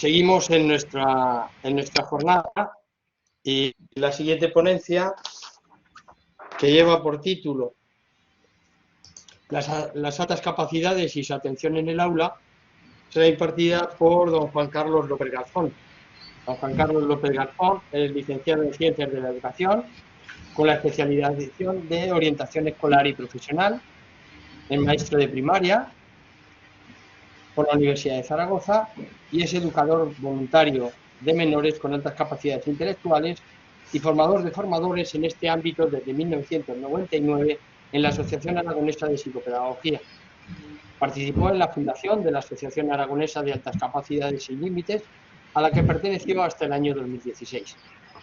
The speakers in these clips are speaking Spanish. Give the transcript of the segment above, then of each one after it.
Seguimos en nuestra jornada y la siguiente ponencia, que lleva por título las altas capacidades y su atención en el aula, será impartida por don Juan Carlos López Garzón. Don Juan Carlos López Garzón es licenciado en Ciencias de la Educación, con la especialización de Orientación Escolar y Profesional, es maestro de primaria por la Universidad de Zaragoza y es educador voluntario de menores con altas capacidades intelectuales y formador de formadores en este ámbito desde 1999 en la Asociación Aragonesa de Psicopedagogía. Participó en la fundación de la Asociación Aragonesa de Altas Capacidades Sin Límites, a la que perteneció hasta el año 2016.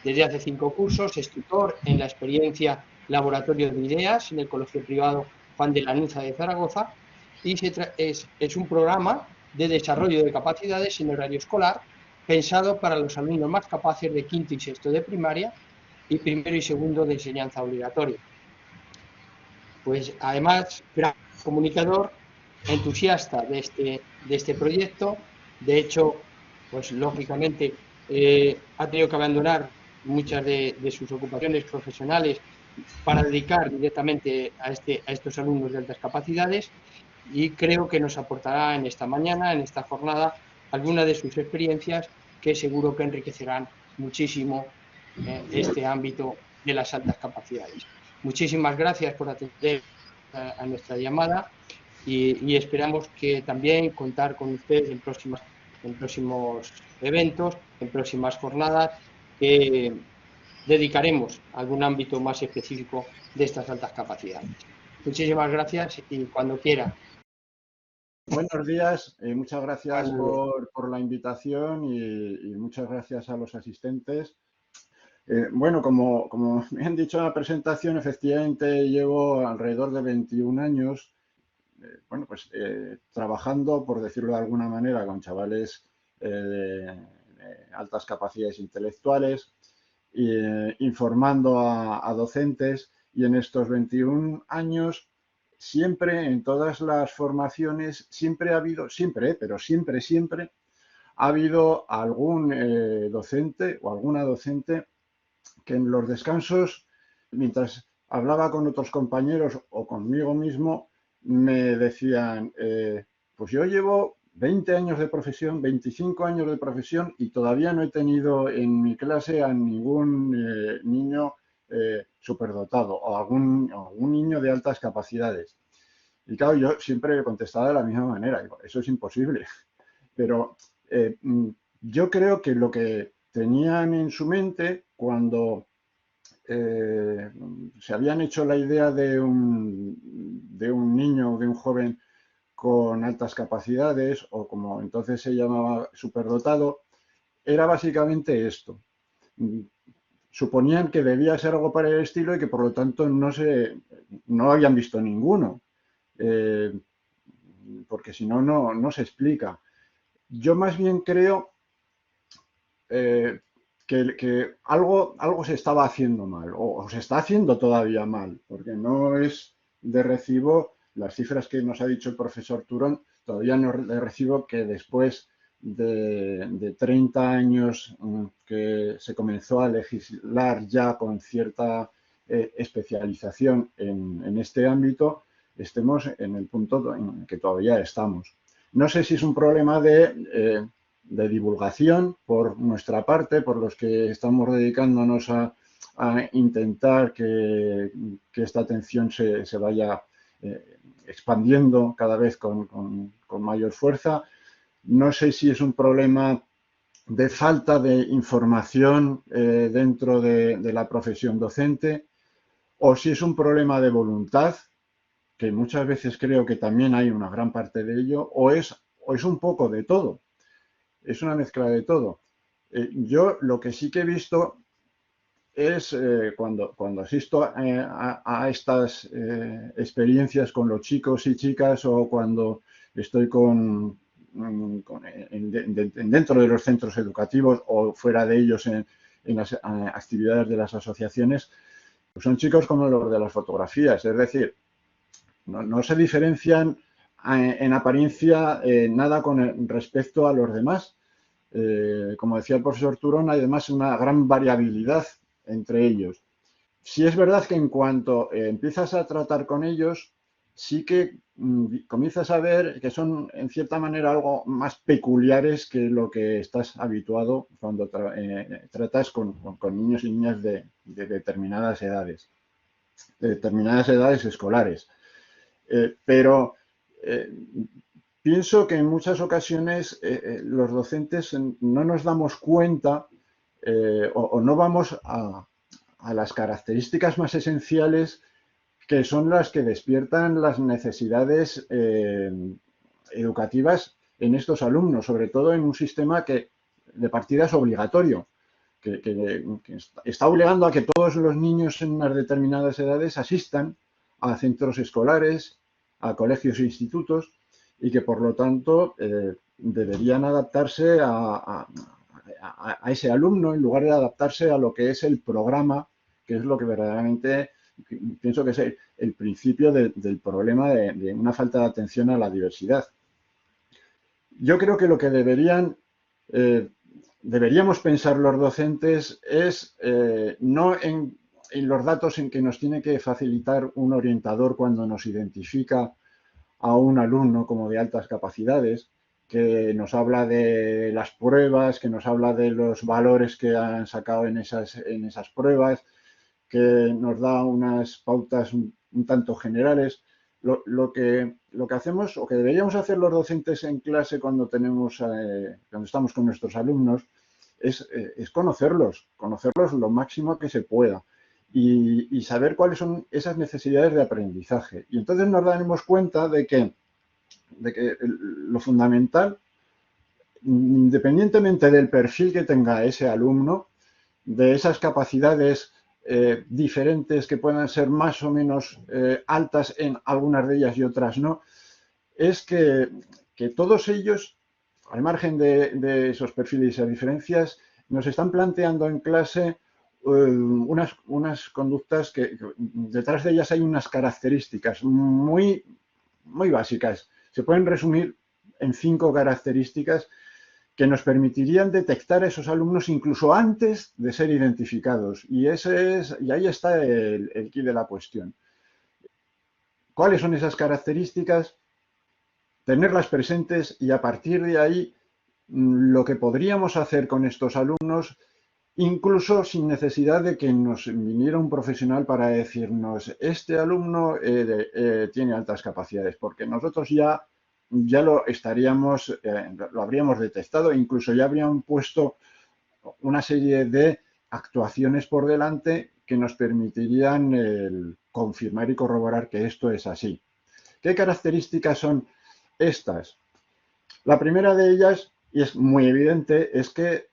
Desde hace 5 cursos es tutor en la experiencia Laboratorio de Ideas en el Colegio Privado Juan de Lanuza de Zaragoza y es un programa de desarrollo de capacidades en horario escolar pensado para los alumnos más capaces de quinto y sexto de primaria y primero y segundo de enseñanza obligatoria. Pues además, gran comunicador, entusiasta de este proyecto. De hecho, pues lógicamente ha tenido que abandonar muchas de sus ocupaciones profesionales para dedicar directamente a estos alumnos de altas capacidades, y creo que nos aportará en esta mañana, en esta jornada, algunas de sus experiencias que seguro que enriquecerán muchísimo este ámbito de las altas capacidades. Muchísimas gracias por atender a nuestra llamada y esperamos que también contar con ustedes en próximos eventos, en próximas jornadas que dedicaremos a algún ámbito más específico de estas altas capacidades. Muchísimas gracias y cuando quiera. Buenos días, muchas gracias por la invitación y muchas gracias a los asistentes. Bueno, como me han dicho en la presentación, efectivamente llevo alrededor de 21 años bueno, pues trabajando, por decirlo de alguna manera, con chavales de altas capacidades intelectuales, informando a docentes, y en estos 21 años siempre, en todas las formaciones, siempre ha habido, pero siempre ha habido algún docente o alguna docente que en los descansos, mientras hablaba con otros compañeros o conmigo mismo, me decían, pues yo llevo 20 años de profesión, 25 años de profesión y todavía no he tenido en mi clase a ningún niño superdotado o algún niño de altas capacidades. Y claro, yo siempre contestaba de la misma manera, digo, eso es imposible. Pero yo creo que lo que tenían en su mente cuando se habían hecho la idea de un niño o de un joven con altas capacidades, o como entonces se llamaba superdotado, era básicamente esto. Suponían que debía ser algo para el estilo y que por lo tanto no habían visto ninguno, porque si no, no se explica. Yo más bien creo que algo se estaba haciendo mal o se está haciendo todavía mal, porque no es de recibo las cifras que nos ha dicho el profesor Turón, todavía no es de recibo que después de 30 años que se comenzó a legislar ya con cierta especialización en este ámbito, estemos en el punto en que todavía estamos. No sé si es un problema de divulgación por nuestra parte, por los que estamos dedicándonos a intentar que esta atención se vaya expandiendo cada vez con mayor fuerza. No sé si es un problema de falta de información dentro de la profesión docente, o si es un problema de voluntad, que muchas veces creo que también hay una gran parte de ello, o es un poco de todo. Es una mezcla de todo. Yo lo que sí que he visto es cuando asisto a estas experiencias con los chicos y chicas, o cuando estoy dentro de los centros educativos o fuera de ellos en las actividades de las asociaciones, pues son chicos como los de las fotografías, es decir, no se diferencian en apariencia nada con respecto a los demás. Como decía el profesor Turón, hay además una gran variabilidad entre ellos. Sí es verdad que en cuanto empiezas a tratar con ellos, sí que comienzas a ver que son en cierta manera algo más peculiares que lo que estás habituado cuando tratas con niños y niñas de determinadas edades escolares. Pero pienso que en muchas ocasiones los docentes no nos damos cuenta o no vamos a las características más esenciales que son las que despiertan las necesidades educativas en estos alumnos, sobre todo en un sistema que de partida es obligatorio, que está obligando a que todos los niños en unas determinadas edades asistan a centros escolares, a colegios e institutos, y que por lo tanto deberían adaptarse a ese alumno en lugar de adaptarse a lo que es el programa, que es lo que verdaderamente pienso que es el principio del problema de una falta de atención a la diversidad. Yo creo que lo que deberíamos pensar los docentes es no en los datos en que nos tiene que facilitar un orientador cuando nos identifica a un alumno como de altas capacidades, que nos habla de las pruebas, que nos habla de los valores que han sacado en esas pruebas, que nos da unas pautas un tanto generales. Lo que hacemos o que deberíamos hacer los docentes en clase cuando estamos con nuestros alumnos es conocerlos lo máximo que se pueda y saber cuáles son esas necesidades de aprendizaje. Y entonces nos daremos cuenta de que lo fundamental, independientemente del perfil que tenga ese alumno, de esas capacidades diferentes que puedan ser más o menos altas en algunas de ellas y otras no, es que todos ellos, al margen de esos perfiles y esas diferencias, nos están planteando en clase unas conductas que detrás de ellas hay unas características muy, muy básicas. Se pueden resumir en 5 características que nos permitirían detectar a esos alumnos incluso antes de ser identificados. Y ahí está el quid de la cuestión. ¿Cuáles son esas características? Tenerlas presentes y a partir de ahí lo que podríamos hacer con estos alumnos, incluso sin necesidad de que nos viniera un profesional para decirnos este alumno tiene altas capacidades, porque nosotros ya lo lo habríamos detectado e incluso ya habrían puesto una serie de actuaciones por delante que nos permitirían confirmar y corroborar que esto es así. ¿Qué características son estas? La primera de ellas, y es muy evidente, es que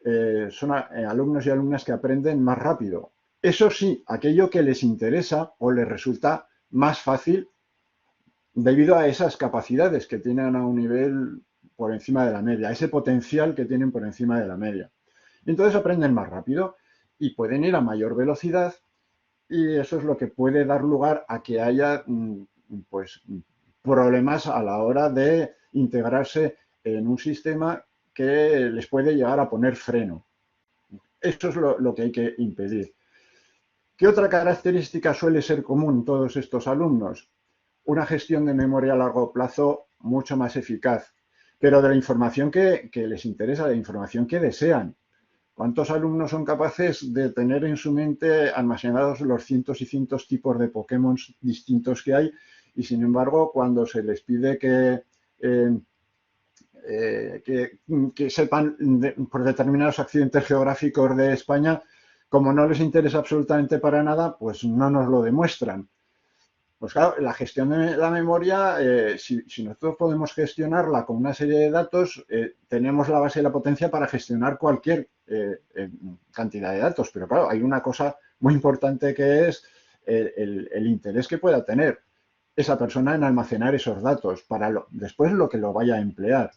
son alumnos y alumnas que aprenden más rápido. Eso sí, aquello que les interesa o les resulta más fácil debido a esas capacidades que tienen a un nivel por encima de la media, ese potencial que tienen por encima de la media. Entonces aprenden más rápido y pueden ir a mayor velocidad y eso es lo que puede dar lugar a que haya pues, problemas a la hora de integrarse en un sistema que les puede llegar a poner freno. Eso es lo que hay que impedir. ¿Qué otra característica suele ser común en todos estos alumnos? Una gestión de memoria a largo plazo mucho más eficaz, pero de la información que les interesa, de la información que desean. ¿Cuántos alumnos son capaces de tener en su mente almacenados los cientos y cientos tipos de Pokémon distintos que hay? Y sin embargo, cuando se les pide que sepan por determinados accidentes geográficos de España, como no les interesa absolutamente para nada, pues no nos lo demuestran. Pues claro, la gestión de la memoria, si nosotros podemos gestionarla con una serie de datos, tenemos la base y la potencia para gestionar cualquier cantidad de datos. Pero claro, hay una cosa muy importante que es el interés que pueda tener esa persona en almacenar esos datos para después lo que lo vaya a emplear.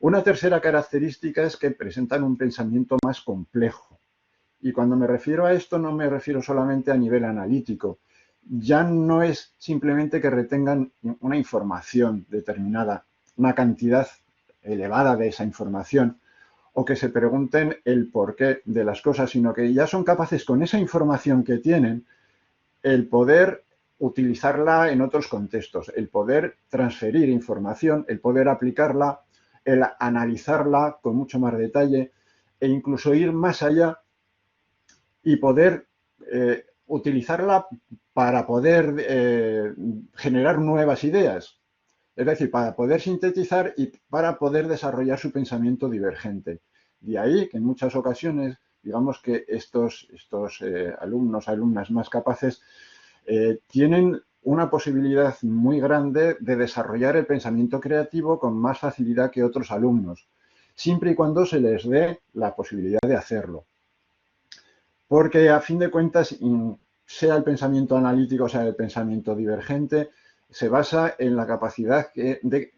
Una tercera característica es que presentan un pensamiento más complejo. Y cuando me refiero a esto no me refiero solamente a nivel analítico. Ya no es simplemente que retengan una información determinada, una cantidad elevada de esa información, o que se pregunten el porqué de las cosas, sino que ya son capaces, con esa información que tienen, el poder utilizarla en otros contextos, el poder transferir información, el poder aplicarla, el analizarla con mucho más detalle e incluso ir más allá y poder utilizarla para poder generar nuevas ideas. Es decir, para poder sintetizar y para poder desarrollar su pensamiento divergente. De ahí que en muchas ocasiones, digamos que estos alumnos, alumnas más capaces, tienen una posibilidad muy grande de desarrollar el pensamiento creativo con más facilidad que otros alumnos, siempre y cuando se les dé la posibilidad de hacerlo. Porque a fin de cuentas, sea el pensamiento analítico, sea el pensamiento divergente, se basa en la capacidad de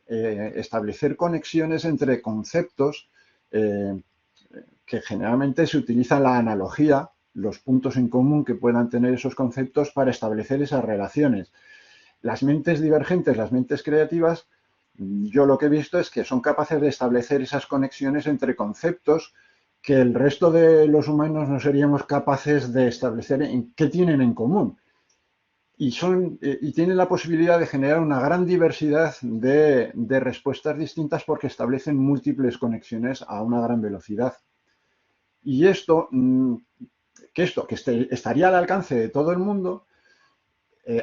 establecer conexiones entre conceptos que generalmente se utiliza la analogía, los puntos en común que puedan tener esos conceptos para establecer esas relaciones. Las mentes divergentes, las mentes creativas, yo lo que he visto es que son capaces de establecer esas conexiones entre conceptos que el resto de los humanos no seríamos capaces de establecer en qué tienen en común. Y tienen la posibilidad de generar una gran diversidad de respuestas distintas porque establecen múltiples conexiones a una gran velocidad. Y esto, estaría al alcance de todo el mundo,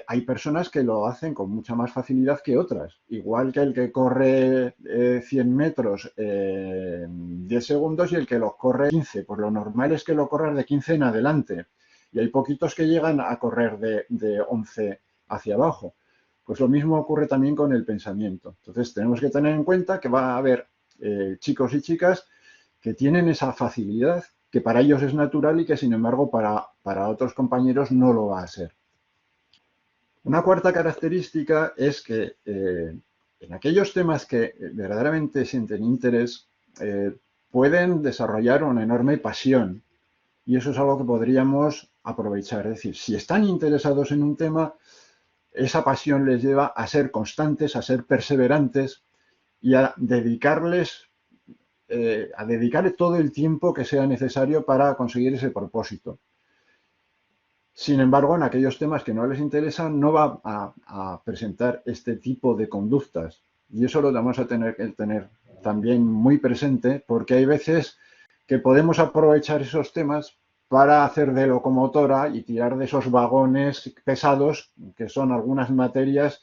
hay personas que lo hacen con mucha más facilidad que otras. Igual que el que corre 100 metros en 10 segundos y el que los corre 15. Pues lo normal es que lo corras de 15 en adelante. Y hay poquitos que llegan a correr de 11 hacia abajo. Pues lo mismo ocurre también con el pensamiento. Entonces tenemos que tener en cuenta que va a haber chicos y chicas que tienen esa facilidad, que para ellos es natural y que sin embargo para otros compañeros no lo va a ser. Una cuarta característica es que en aquellos temas que verdaderamente sienten interés, pueden desarrollar una enorme pasión y eso es algo que podríamos aprovechar. Es decir, si están interesados en un tema, esa pasión les lleva a ser constantes, a ser perseverantes y a dedicarle todo el tiempo que sea necesario para conseguir ese propósito. Sin embargo, en aquellos temas que no les interesan, no va a presentar este tipo de conductas. Y eso lo vamos a tener que tener también muy presente, porque hay veces que podemos aprovechar esos temas para hacer de locomotora y tirar de esos vagones pesados, que son algunas materias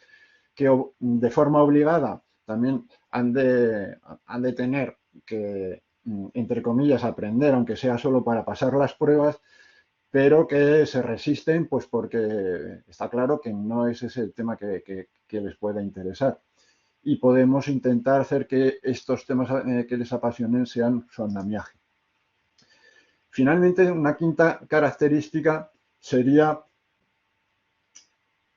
que de forma obligada también han de tener que, entre comillas, aprender, aunque sea solo para pasar las pruebas, pero que se resisten pues porque está claro que no es ese el tema que les pueda interesar. Y podemos intentar hacer que estos temas que les apasionen sean su andamiaje. Finalmente, una quinta característica sería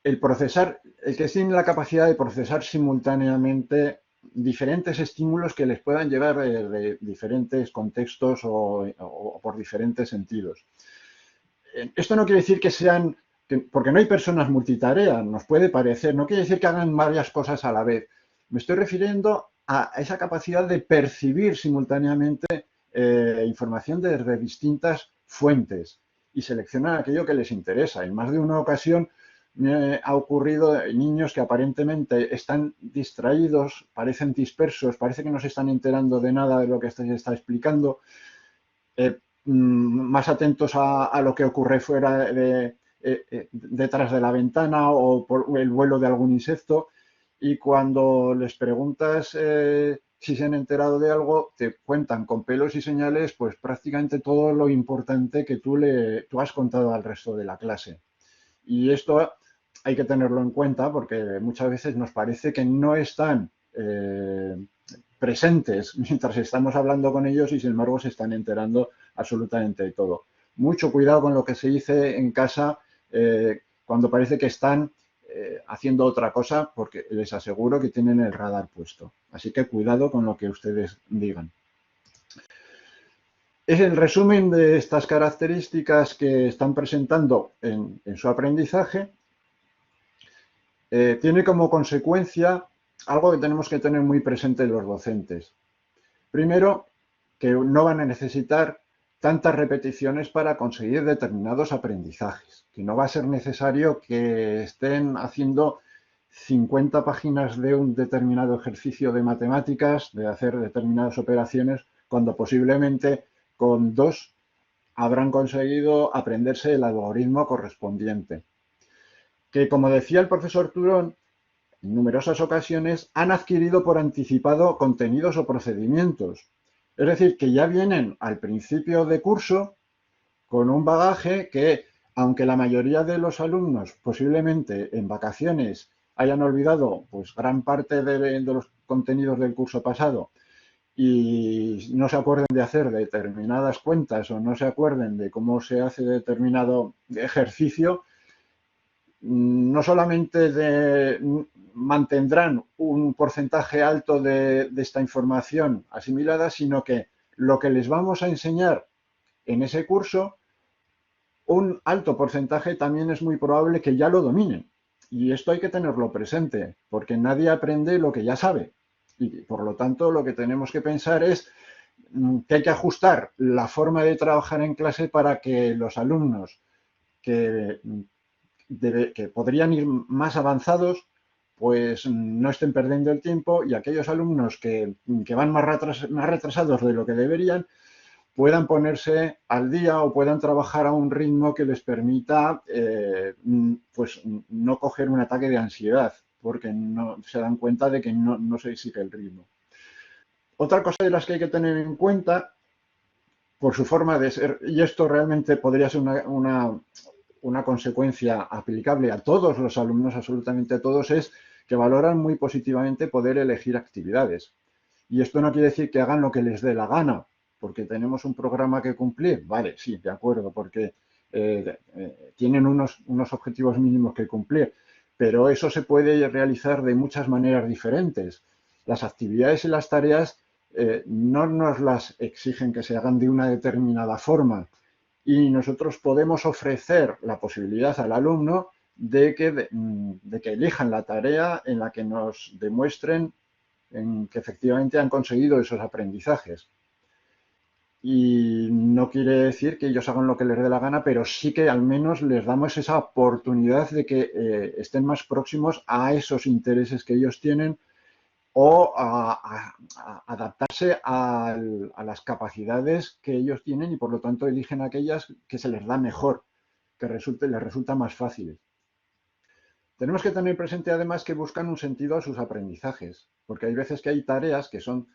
el que tiene la capacidad de procesar simultáneamente diferentes estímulos que les puedan llegar de diferentes contextos o por diferentes sentidos. Esto no quiere decir que sean, porque no hay personas multitarea, nos puede parecer, no quiere decir que hagan varias cosas a la vez. Me estoy refiriendo a esa capacidad de percibir simultáneamente información desde distintas fuentes y seleccionar aquello que les interesa. En más de una ocasión me ha ocurrido niños que aparentemente están distraídos, parecen dispersos, parece que no se están enterando de nada de lo que se está explicando, más atentos a lo que ocurre fuera detrás de la ventana o por el vuelo de algún insecto, y cuando les preguntas si se han enterado de algo, te cuentan con pelos y señales pues prácticamente todo lo importante que tú has contado al resto de la clase. Y esto hay que tenerlo en cuenta porque muchas veces nos parece que no están presentes mientras estamos hablando con ellos y sin embargo se están enterando absolutamente de todo. Mucho cuidado con lo que se dice en casa cuando parece que están haciendo otra cosa, porque les aseguro que tienen el radar puesto. Así que cuidado con lo que ustedes digan. Es el resumen de estas características que están presentando en su aprendizaje. Tiene como consecuencia algo que tenemos que tener muy presente los docentes. Primero, que no van a necesitar tantas repeticiones para conseguir determinados aprendizajes, que no va a ser necesario que estén haciendo 50 páginas de un determinado ejercicio de matemáticas, de hacer determinadas operaciones, cuando posiblemente con 2 habrán conseguido aprenderse el algoritmo correspondiente. Que, como decía el profesor Turón, en numerosas ocasiones han adquirido por anticipado contenidos o procedimientos. Es decir, que ya vienen al principio de curso con un bagaje que, aunque la mayoría de los alumnos posiblemente en vacaciones hayan olvidado pues gran parte de los contenidos del curso pasado y no se acuerden de hacer determinadas cuentas o no se acuerden de cómo se hace determinado ejercicio, no solamente mantendrán un porcentaje alto de esta información asimilada, sino que lo que les vamos a enseñar en ese curso, un alto porcentaje también es muy probable que ya lo dominen. Y esto hay que tenerlo presente, porque nadie aprende lo que ya sabe. Y por lo tanto, lo que tenemos que pensar es que hay que ajustar la forma de trabajar en clase para que los alumnos que podrían ir más avanzados, pues no estén perdiendo el tiempo, y aquellos alumnos que van más retrasados de lo que deberían, puedan ponerse al día o puedan trabajar a un ritmo que les permita pues no coger un ataque de ansiedad, porque no se dan cuenta de que no se sigue el ritmo. Otra cosa de las que hay que tener en cuenta, por su forma de ser, y esto realmente podría ser una consecuencia aplicable a todos los alumnos, absolutamente a todos, es que valoran muy positivamente poder elegir actividades. Y esto no quiere decir que hagan lo que les dé la gana, porque tenemos un programa que cumplir. Vale, sí, de acuerdo, porque tienen unos objetivos mínimos que cumplir, pero eso se puede realizar de muchas maneras diferentes. Las actividades y las tareas no nos las exigen que se hagan de una determinada forma, y nosotros podemos ofrecer la posibilidad al alumno de que elijan la tarea en la que nos demuestren en que efectivamente han conseguido esos aprendizajes. Y no quiere decir que ellos hagan lo que les dé la gana, pero sí que al menos les damos esa oportunidad de que estén más próximos a esos intereses que ellos tienen, o a adaptarse a las capacidades que ellos tienen, y por lo tanto eligen aquellas que se les da mejor, que les resulta más fáciles. Tenemos que tener presente además que buscan un sentido a sus aprendizajes, porque hay veces que hay tareas que son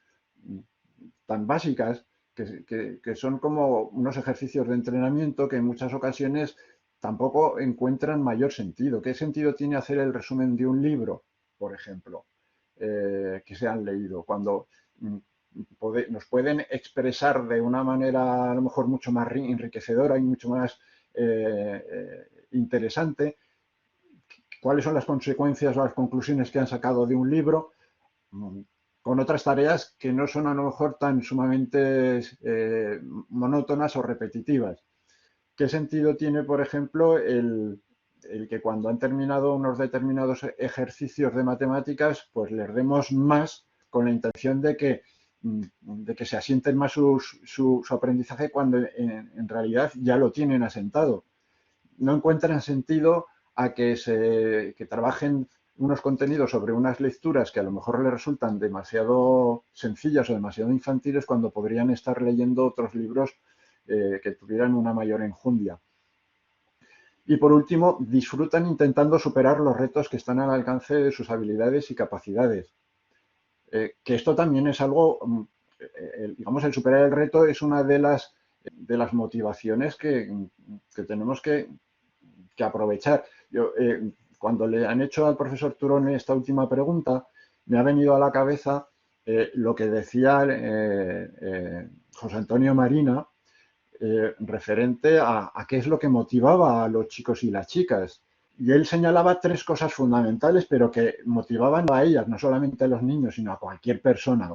tan básicas que son como unos ejercicios de entrenamiento que en muchas ocasiones tampoco encuentran mayor sentido. ¿Qué sentido tiene hacer el resumen de un libro, por ejemplo, que se han leído, cuando nos pueden expresar de una manera a lo mejor mucho más enriquecedora y mucho más interesante cuáles son las consecuencias o las conclusiones que han sacado de un libro, con otras tareas que no son a lo mejor tan sumamente monótonas o repetitivas? ¿Qué sentido tiene, por ejemplo, el que cuando han terminado unos determinados ejercicios de matemáticas, pues les demos más con la intención de que se asienten más su aprendizaje, cuando en realidad ya lo tienen asentado? No encuentran sentido a que trabajen unos contenidos sobre unas lecturas que a lo mejor les resultan demasiado sencillas o demasiado infantiles, cuando podrían estar leyendo otros libros que tuvieran una mayor enjundia. Y por último, disfrutan intentando superar los retos que están al alcance de sus habilidades y capacidades. Que esto también es algo, digamos, el superar el reto es una de las motivaciones que tenemos que aprovechar. Yo, cuando le han hecho al profesor Turón esta última pregunta, me ha venido a la cabeza lo que decía José Antonio Marina, referente a qué es lo que motivaba a los chicos y las chicas. Y él señalaba 3 cosas fundamentales, pero que motivaban a ellas, no solamente a los niños, sino a cualquier persona.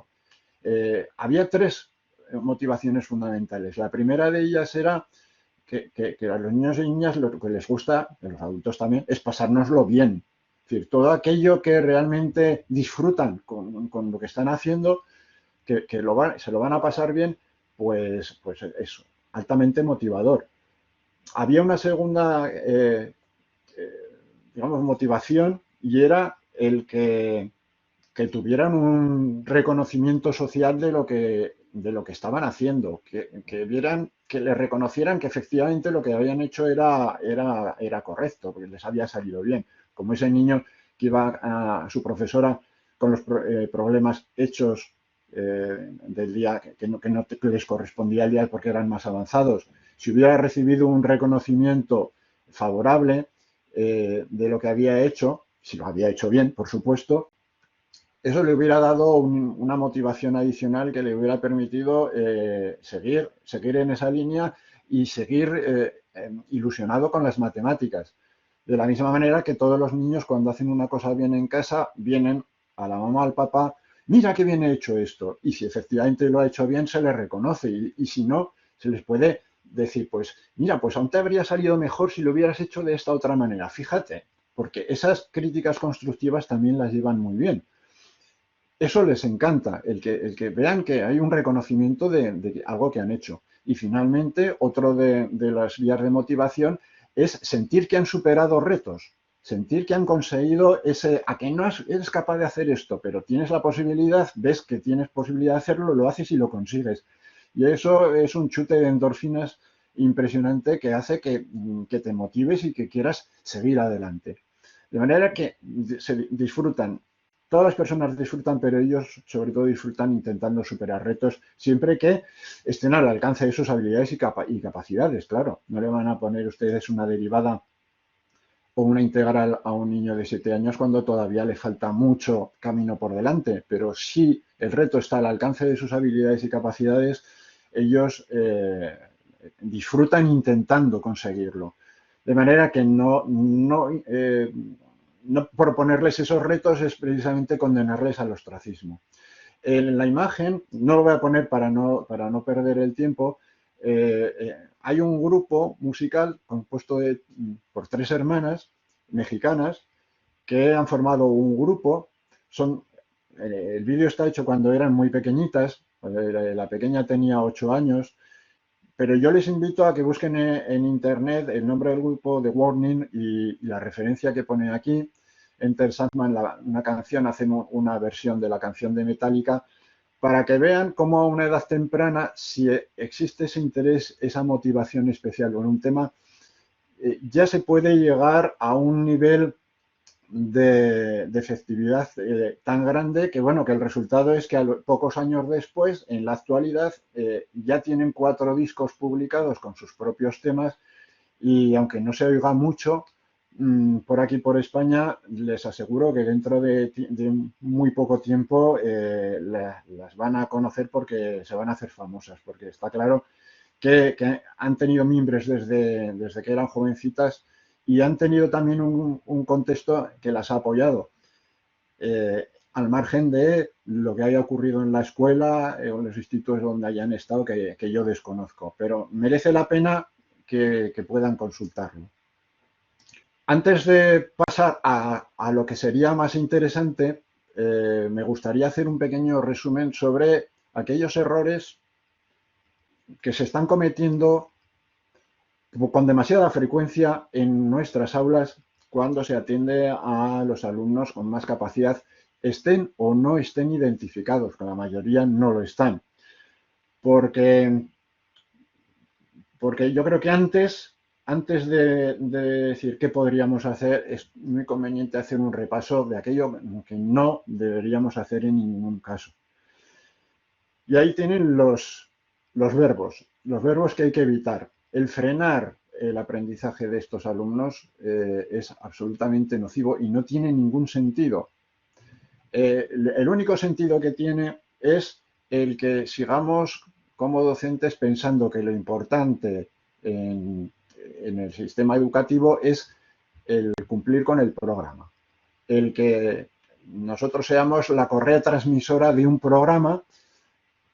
Había 3 motivaciones fundamentales. La primera de ellas era que a los niños y niñas lo que les gusta, a los adultos también, es pasárnoslo bien. Es decir, todo aquello que realmente disfrutan con lo que están haciendo, se lo van a pasar bien, pues eso, altamente motivador. Había una segunda, digamos, motivación, y era el que tuvieran un reconocimiento social de lo que estaban haciendo, que vieran, que les reconocieran que efectivamente lo que habían hecho era correcto, porque les había salido bien. Como ese niño que iba a su profesora con los problemas hechos del día que no les correspondía el día porque eran más avanzados. Si hubiera recibido un reconocimiento favorable de lo que había hecho, si lo había hecho bien, por supuesto, eso le hubiera dado una motivación adicional que le hubiera permitido seguir en esa línea y seguir ilusionado con las matemáticas. De la misma manera que todos los niños, cuando hacen una cosa bien en casa, vienen a la mamá, al papá: mira qué bien he hecho esto. Y si efectivamente lo ha hecho bien, se les reconoce. Y si no, se les puede decir, pues mira, pues aún te habría salido mejor si lo hubieras hecho de esta otra manera. Fíjate, porque esas críticas constructivas también las llevan muy bien. Eso les encanta, el que vean que hay un reconocimiento de algo que han hecho. Y finalmente, otro de las vías de motivación es sentir que han superado retos, sentir que han conseguido a que no eres capaz de hacer esto, pero tienes la posibilidad, ves que tienes posibilidad de hacerlo, lo haces y lo consigues. Y eso es un chute de endorfinas impresionante que hace que te motives y que quieras seguir adelante. De manera que se disfrutan. Todas las personas disfrutan, pero ellos sobre todo disfrutan intentando superar retos, siempre que estén al alcance de sus habilidades y capacidades, claro. No le van a poner ustedes una derivada o una integral a un niño de 7 años cuando todavía le falta mucho camino por delante, pero si el reto está al alcance de sus habilidades y capacidades, ellos disfrutan intentando conseguirlo. De manera que no proponerles esos retos es precisamente condenarles al ostracismo. En la imagen, no lo voy a poner para no perder el tiempo, hay un grupo musical compuesto por 3 hermanas mexicanas que han formado un grupo. El vídeo está hecho cuando eran muy pequeñitas, la pequeña tenía 8 años, pero yo les invito a que busquen en internet el nombre del grupo, The Warning, y la referencia que pone aquí. Enter Sandman, una canción, hacen una versión de la canción de Metallica, para que vean cómo a una edad temprana, si existe ese interés, esa motivación especial por un tema, ya se puede llegar a un nivel de efectividad tan grande que, bueno, que el resultado es que pocos años después, en la actualidad, ya tienen 4 discos publicados con sus propios temas, y aunque no se oiga mucho por aquí, por España, les aseguro que dentro de muy poco tiempo las van a conocer porque se van a hacer famosas, porque está claro que han tenido mimbres desde que eran jovencitas, y han tenido también un contexto que las ha apoyado, al margen de lo que haya ocurrido en la escuela o en los institutos donde hayan estado, que yo desconozco, pero merece la pena que puedan consultarlo. Antes de pasar a lo que sería más interesante, me gustaría hacer un pequeño resumen sobre aquellos errores que se están cometiendo con demasiada frecuencia en nuestras aulas cuando se atiende a los alumnos con más capacidad, estén o no estén identificados, que la mayoría no lo están. Porque yo creo que antes de decir qué podríamos hacer, es muy conveniente hacer un repaso de aquello que no deberíamos hacer en ningún caso. Y ahí tienen los verbos que hay que evitar. El frenar el aprendizaje de estos alumnos es absolutamente nocivo y no tiene ningún sentido. El único sentido que tiene es el que sigamos como docentes pensando que lo importante en el sistema educativo es el cumplir con el programa. El que nosotros seamos la correa transmisora de un programa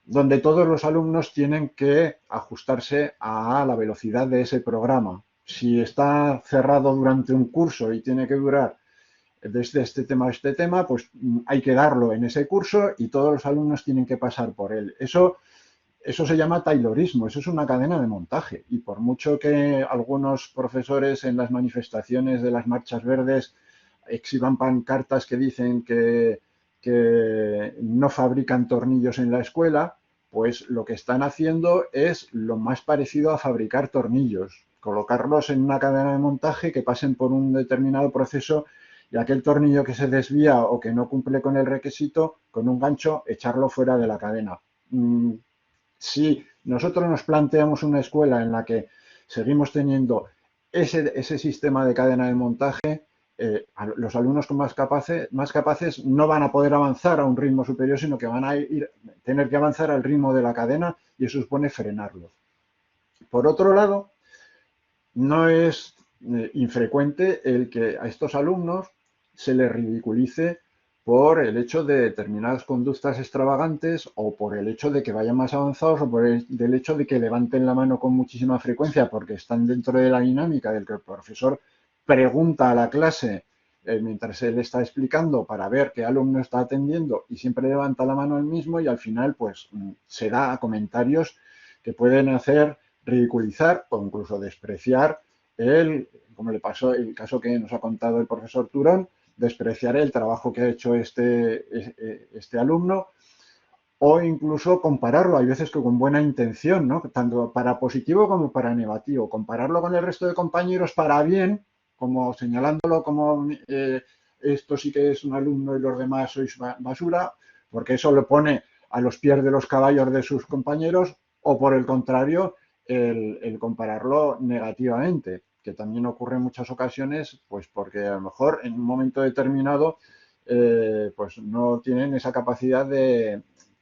donde todos los alumnos tienen que ajustarse a la velocidad de ese programa. Si está cerrado durante un curso y tiene que durar desde este tema a este tema, pues hay que darlo en ese curso y todos los alumnos tienen que pasar por él. Eso eso se llama taylorismo, eso es una cadena de montaje. Y por mucho que algunos profesores en las manifestaciones de las marchas verdes exhiban pancartas que dicen que no fabrican tornillos en la escuela, pues lo que están haciendo es lo más parecido a fabricar tornillos, colocarlos en una cadena de montaje que pasen por un determinado proceso y aquel tornillo que se desvía o que no cumple con el requisito, con un gancho, echarlo fuera de la cadena. Si nosotros nos planteamos una escuela en la que seguimos teniendo ese sistema de cadena de montaje, los alumnos más capaces no van a poder avanzar a un ritmo superior, sino que van a tener que avanzar al ritmo de la cadena y eso supone frenarlos. Por otro lado, no es infrecuente el que a estos alumnos se les ridiculice por el hecho de determinadas conductas extravagantes o por el hecho de que vayan más avanzados o por el hecho de que levanten la mano con muchísima frecuencia porque están dentro de la dinámica del que el profesor pregunta a la clase mientras él está explicando para ver qué alumno está atendiendo y siempre levanta la mano el mismo y al final pues se da a comentarios que pueden hacer ridiculizar o incluso despreciar como le pasó el caso que nos ha contado el profesor Turón, despreciar el trabajo que ha hecho este alumno o incluso compararlo, hay veces que con buena intención, ¿no? Tanto para positivo como para negativo, compararlo con el resto de compañeros para bien, como señalándolo como esto sí que es un alumno y los demás sois basura, porque eso lo pone a los pies de los caballos de sus compañeros, o por el contrario, el compararlo negativamente, que también ocurre en muchas ocasiones, pues porque a lo mejor en un momento determinado pues no tienen esa capacidad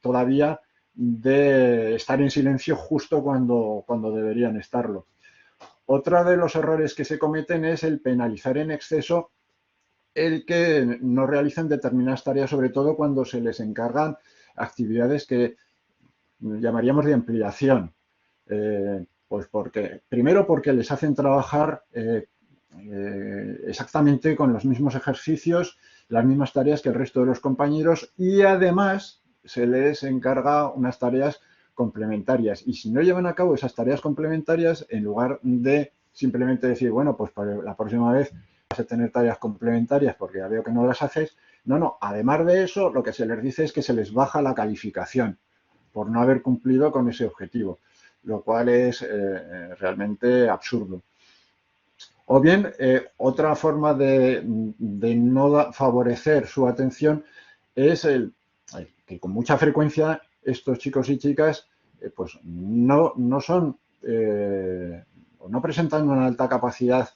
todavía de estar en silencio justo cuando deberían estarlo. Otro de los errores que se cometen es el penalizar en exceso el que no realizan determinadas tareas, sobre todo cuando se les encargan actividades que llamaríamos de ampliación. Pues primero porque les hacen trabajar exactamente con los mismos ejercicios, las mismas tareas que el resto de los compañeros y además se les encarga unas tareas complementarias. Y si no llevan a cabo esas tareas complementarias, en lugar de simplemente decir, bueno, pues para la próxima vez vas a tener tareas complementarias porque ya veo que no las haces, no, además de eso, lo que se les dice es que se les baja la calificación por no haber cumplido con ese objetivo, lo cual es realmente absurdo. O bien, otra forma de no favorecer su atención es que con mucha frecuencia estos chicos y chicas pues no son o no presentan una alta capacidad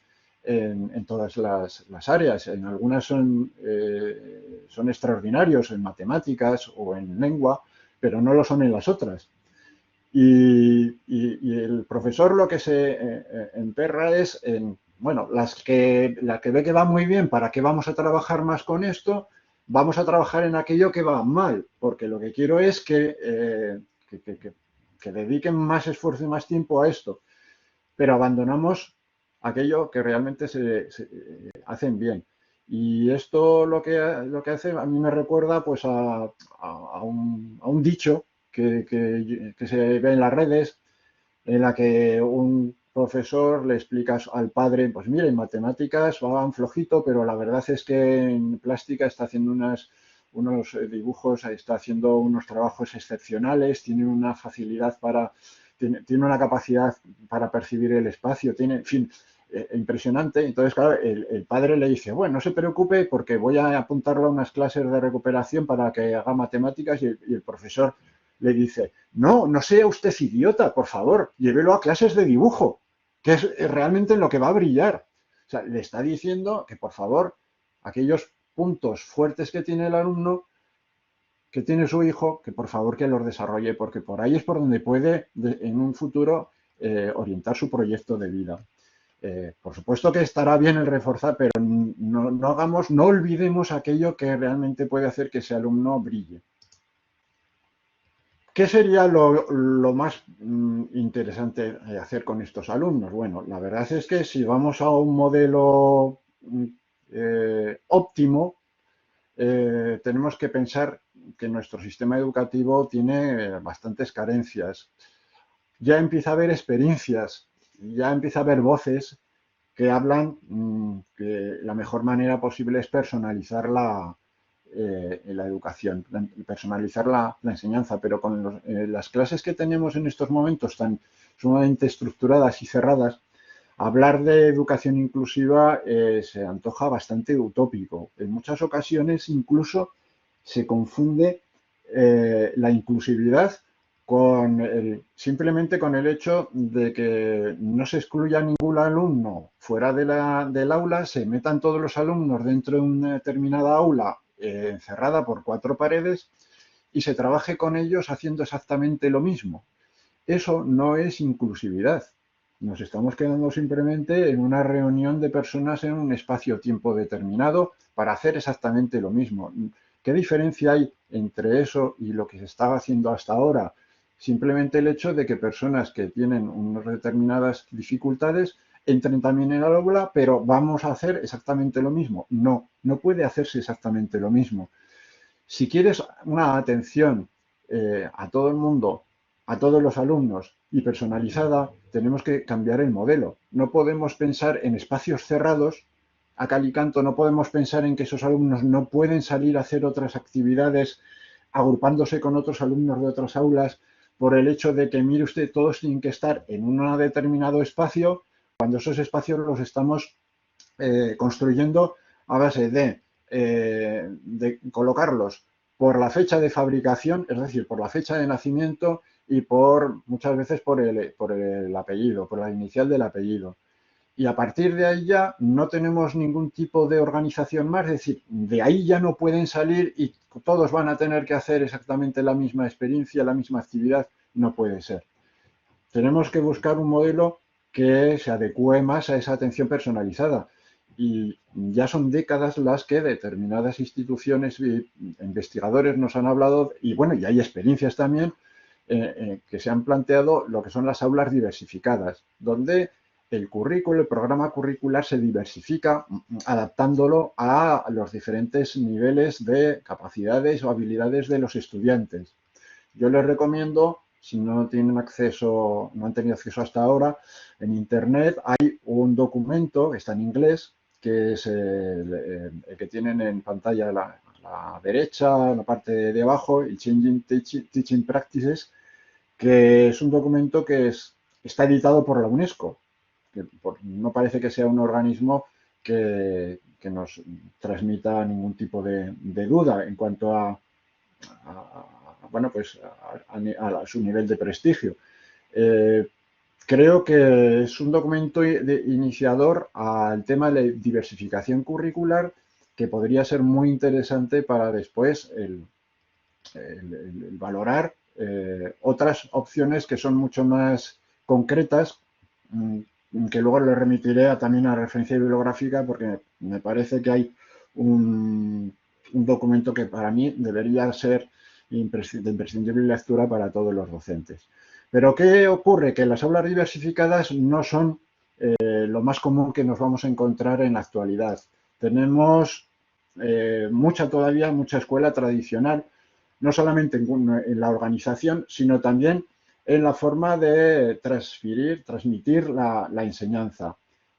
en todas las áreas. En algunas son extraordinarios en matemáticas o en lengua, pero no lo son en las otras. Y el profesor lo que se emperra es en, bueno, la que ve que va muy bien, ¿para qué vamos a trabajar más con esto? Vamos a trabajar en aquello que va mal, porque lo que quiero es que dediquen más esfuerzo y más tiempo a esto. Pero abandonamos aquello que realmente se hacen bien. Y esto lo que hace, a mí me recuerda pues a un dicho que se ve en las redes, en la que un profesor le explica al padre, pues mira, en matemáticas van flojito, pero la verdad es que en plástica está haciendo unos dibujos, está haciendo unos trabajos excepcionales, tiene una facilidad tiene una capacidad para percibir el espacio, tiene, en fin, impresionante. Entonces, claro, el padre le dice, bueno, no se preocupe porque voy a apuntarlo a unas clases de recuperación para que haga matemáticas y el profesor le dice, no sea usted idiota, por favor, llévelo a clases de dibujo, que es realmente en lo que va a brillar. O sea, le está diciendo que, por favor, aquellos puntos fuertes que tiene el alumno, que tiene su hijo, que por favor que los desarrolle, porque por ahí es por donde puede en un futuro orientar su proyecto de vida. Por supuesto que estará bien el reforzar, pero no olvidemos aquello que realmente puede hacer que ese alumno brille. ¿Qué sería lo más interesante hacer con estos alumnos? Bueno, la verdad es que si vamos a un modelo óptimo, tenemos que pensar que nuestro sistema educativo tiene bastantes carencias. Ya empieza a haber experiencias, ya empieza a haber voces que hablan que la mejor manera posible es personalizar la educación, personalizar la enseñanza, pero con las clases que tenemos en estos momentos tan sumamente estructuradas y cerradas, hablar de educación inclusiva se antoja bastante utópico. En muchas ocasiones incluso se confunde la inclusividad simplemente con el hecho de que no se excluya ningún alumno fuera del aula, se metan todos los alumnos dentro de una determinada aula encerrada por 4 paredes y se trabaje con ellos haciendo exactamente lo mismo. Eso no es inclusividad. Nos estamos quedando simplemente en una reunión de personas en un espacio-tiempo determinado para hacer exactamente lo mismo. ¿Qué diferencia hay entre eso y lo que se estaba haciendo hasta ahora? Simplemente el hecho de que personas que tienen unas determinadas dificultades entren también en el aula, pero vamos a hacer exactamente lo mismo. No, no puede hacerse exactamente lo mismo. Si quieres una atención a todo el mundo, a todos los alumnos y personalizada, tenemos que cambiar el modelo. No podemos pensar en espacios cerrados a cal y canto, no podemos pensar en que esos alumnos no pueden salir a hacer otras actividades agrupándose con otros alumnos de otras aulas por el hecho de que, mire usted, todos tienen que estar en un determinado espacio cuando esos espacios los estamos construyendo a base de colocarlos por la fecha de fabricación, es decir, por la fecha de nacimiento y muchas veces por el apellido, por la inicial del apellido. Y a partir de ahí ya no tenemos ningún tipo de organización más, es decir, de ahí ya no pueden salir y todos van a tener que hacer exactamente la misma experiencia, la misma actividad, no puede ser. Tenemos que buscar un modelo que se adecue más a esa atención personalizada. Y ya son décadas las que determinadas instituciones e investigadores nos han hablado, y bueno, y hay experiencias también que se han planteado lo que son las aulas diversificadas, donde el programa curricular se diversifica adaptándolo a los diferentes niveles de capacidades o habilidades de los estudiantes. Yo les recomiendo, si no tienen acceso, no han tenido acceso hasta ahora, en internet hay un documento que está en inglés, que es el que tienen en pantalla a la derecha, en la parte de abajo, el Changing Teaching Practices, que es un documento que está editado por la UNESCO, que no parece que sea un organismo que nos transmita ningún tipo de duda en cuanto bueno, pues a su nivel de prestigio. Creo que es un documento iniciador al tema de la diversificación curricular que podría ser muy interesante para después el valorar otras opciones que son mucho más concretas, que luego le remitiré también a referencia bibliográfica porque me parece que hay un documento que para mí debería ser de imprescindible lectura para todos los docentes. Pero ¿qué ocurre? Que las aulas diversificadas no son lo más común que nos vamos a encontrar en la actualidad. Tenemos todavía mucha escuela tradicional, no solamente en la organización, sino también en la forma de transmitir la enseñanza.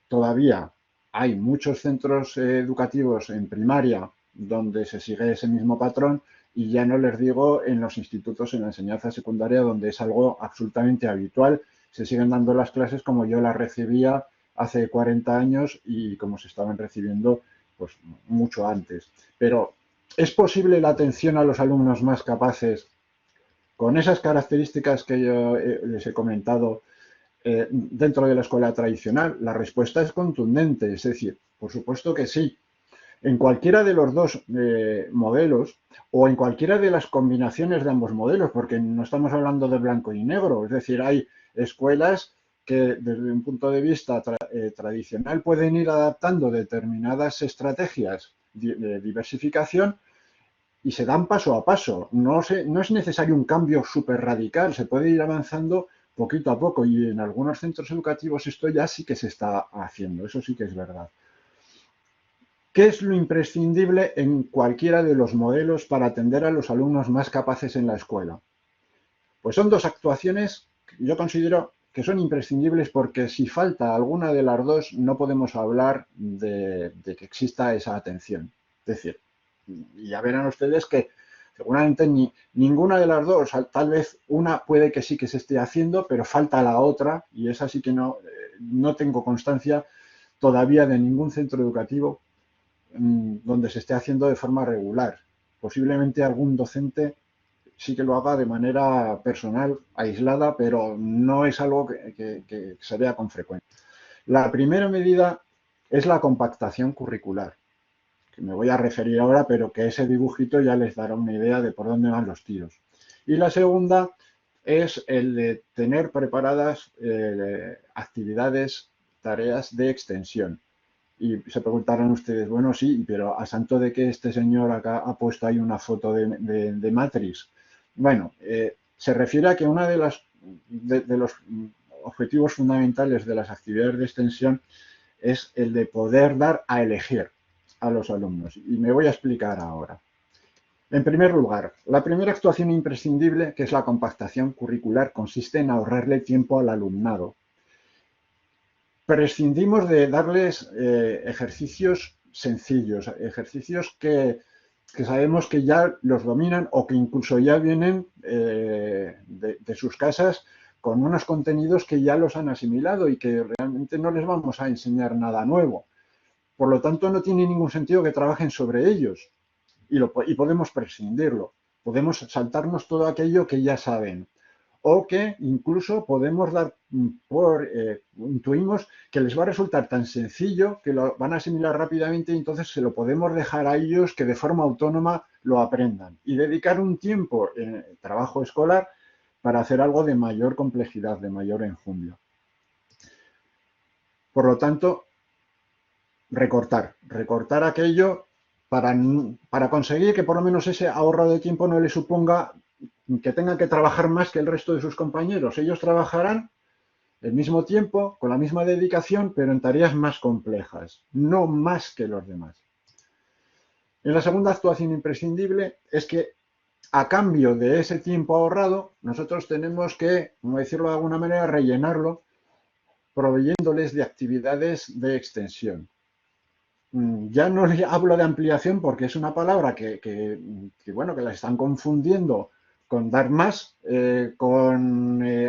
Todavía hay muchos centros educativos en primaria donde se sigue ese mismo patrón y ya no les digo en los institutos, en la enseñanza secundaria, donde es algo absolutamente habitual. Se siguen dando las clases como yo las recibía hace 40 años y como se estaban recibiendo pues mucho antes. Pero ¿es posible la atención a los alumnos más capaces con esas características que yo les he comentado dentro de la escuela tradicional? La respuesta es contundente, es decir, por supuesto que sí. En cualquiera de los dos modelos o en cualquiera de las combinaciones de ambos modelos, porque no estamos hablando de blanco y negro, es decir, hay escuelas que desde un punto de vista tradicional pueden ir adaptando determinadas estrategias de diversificación y se dan paso a paso. No es necesario un cambio súper radical, se puede ir avanzando poquito a poco y en algunos centros educativos esto ya sí que se está haciendo, eso sí que es verdad. ¿Qué es lo imprescindible en cualquiera de los modelos para atender a los alumnos más capaces en la escuela? Pues son dos actuaciones que yo considero que son imprescindibles, porque si falta alguna de las dos no podemos hablar de que exista esa atención. Es decir, ya verán ustedes que seguramente ninguna de las dos, tal vez una puede que sí que se esté haciendo, pero falta la otra, y esa sí que no tengo constancia todavía de ningún centro educativo donde se esté haciendo de forma regular. Posiblemente algún docente sí que lo haga de manera personal, aislada, pero no es algo que se vea con frecuencia. La primera medida es la compactación curricular, que me voy a referir ahora, pero que ese dibujito ya les dará una idea de por dónde van los tiros. Y la segunda es el de tener preparadas actividades, tareas de extensión. Y se preguntarán ustedes, bueno, sí, pero ¿a santo de que este señor acá ha puesto ahí una foto de Matrix? Bueno, se refiere a que uno de los objetivos fundamentales de las actividades de extensión es el de poder dar a elegir a los alumnos. Y me voy a explicar ahora. En primer lugar, la primera actuación imprescindible, que es la compactación curricular, consiste en ahorrarle tiempo al alumnado. Prescindimos de darles ejercicios sencillos, ejercicios que sabemos que ya los dominan o que incluso ya vienen de sus casas con unos contenidos que ya los han asimilado y que realmente no les vamos a enseñar nada nuevo. Por lo tanto, no tiene ningún sentido que trabajen sobre ellos y podemos prescindirlo. Podemos saltarnos todo aquello que ya saben, o que incluso podemos dar intuimos que les va a resultar tan sencillo que lo van a asimilar rápidamente, y entonces se lo podemos dejar a ellos que de forma autónoma lo aprendan y dedicar un tiempo en el trabajo escolar para hacer algo de mayor complejidad, de mayor enjundia. Por lo tanto, recortar aquello para conseguir que por lo menos ese ahorro de tiempo no le suponga que tengan que trabajar más que el resto de sus compañeros. Ellos trabajarán el mismo tiempo, con la misma dedicación, pero en tareas más complejas, no más que los demás. En la segunda actuación imprescindible es que, a cambio de ese tiempo ahorrado, nosotros tenemos que, como decirlo de alguna manera, rellenarlo, proveyéndoles de actividades de extensión. Ya no les hablo de ampliación porque es una palabra que la están confundiendo con dar más,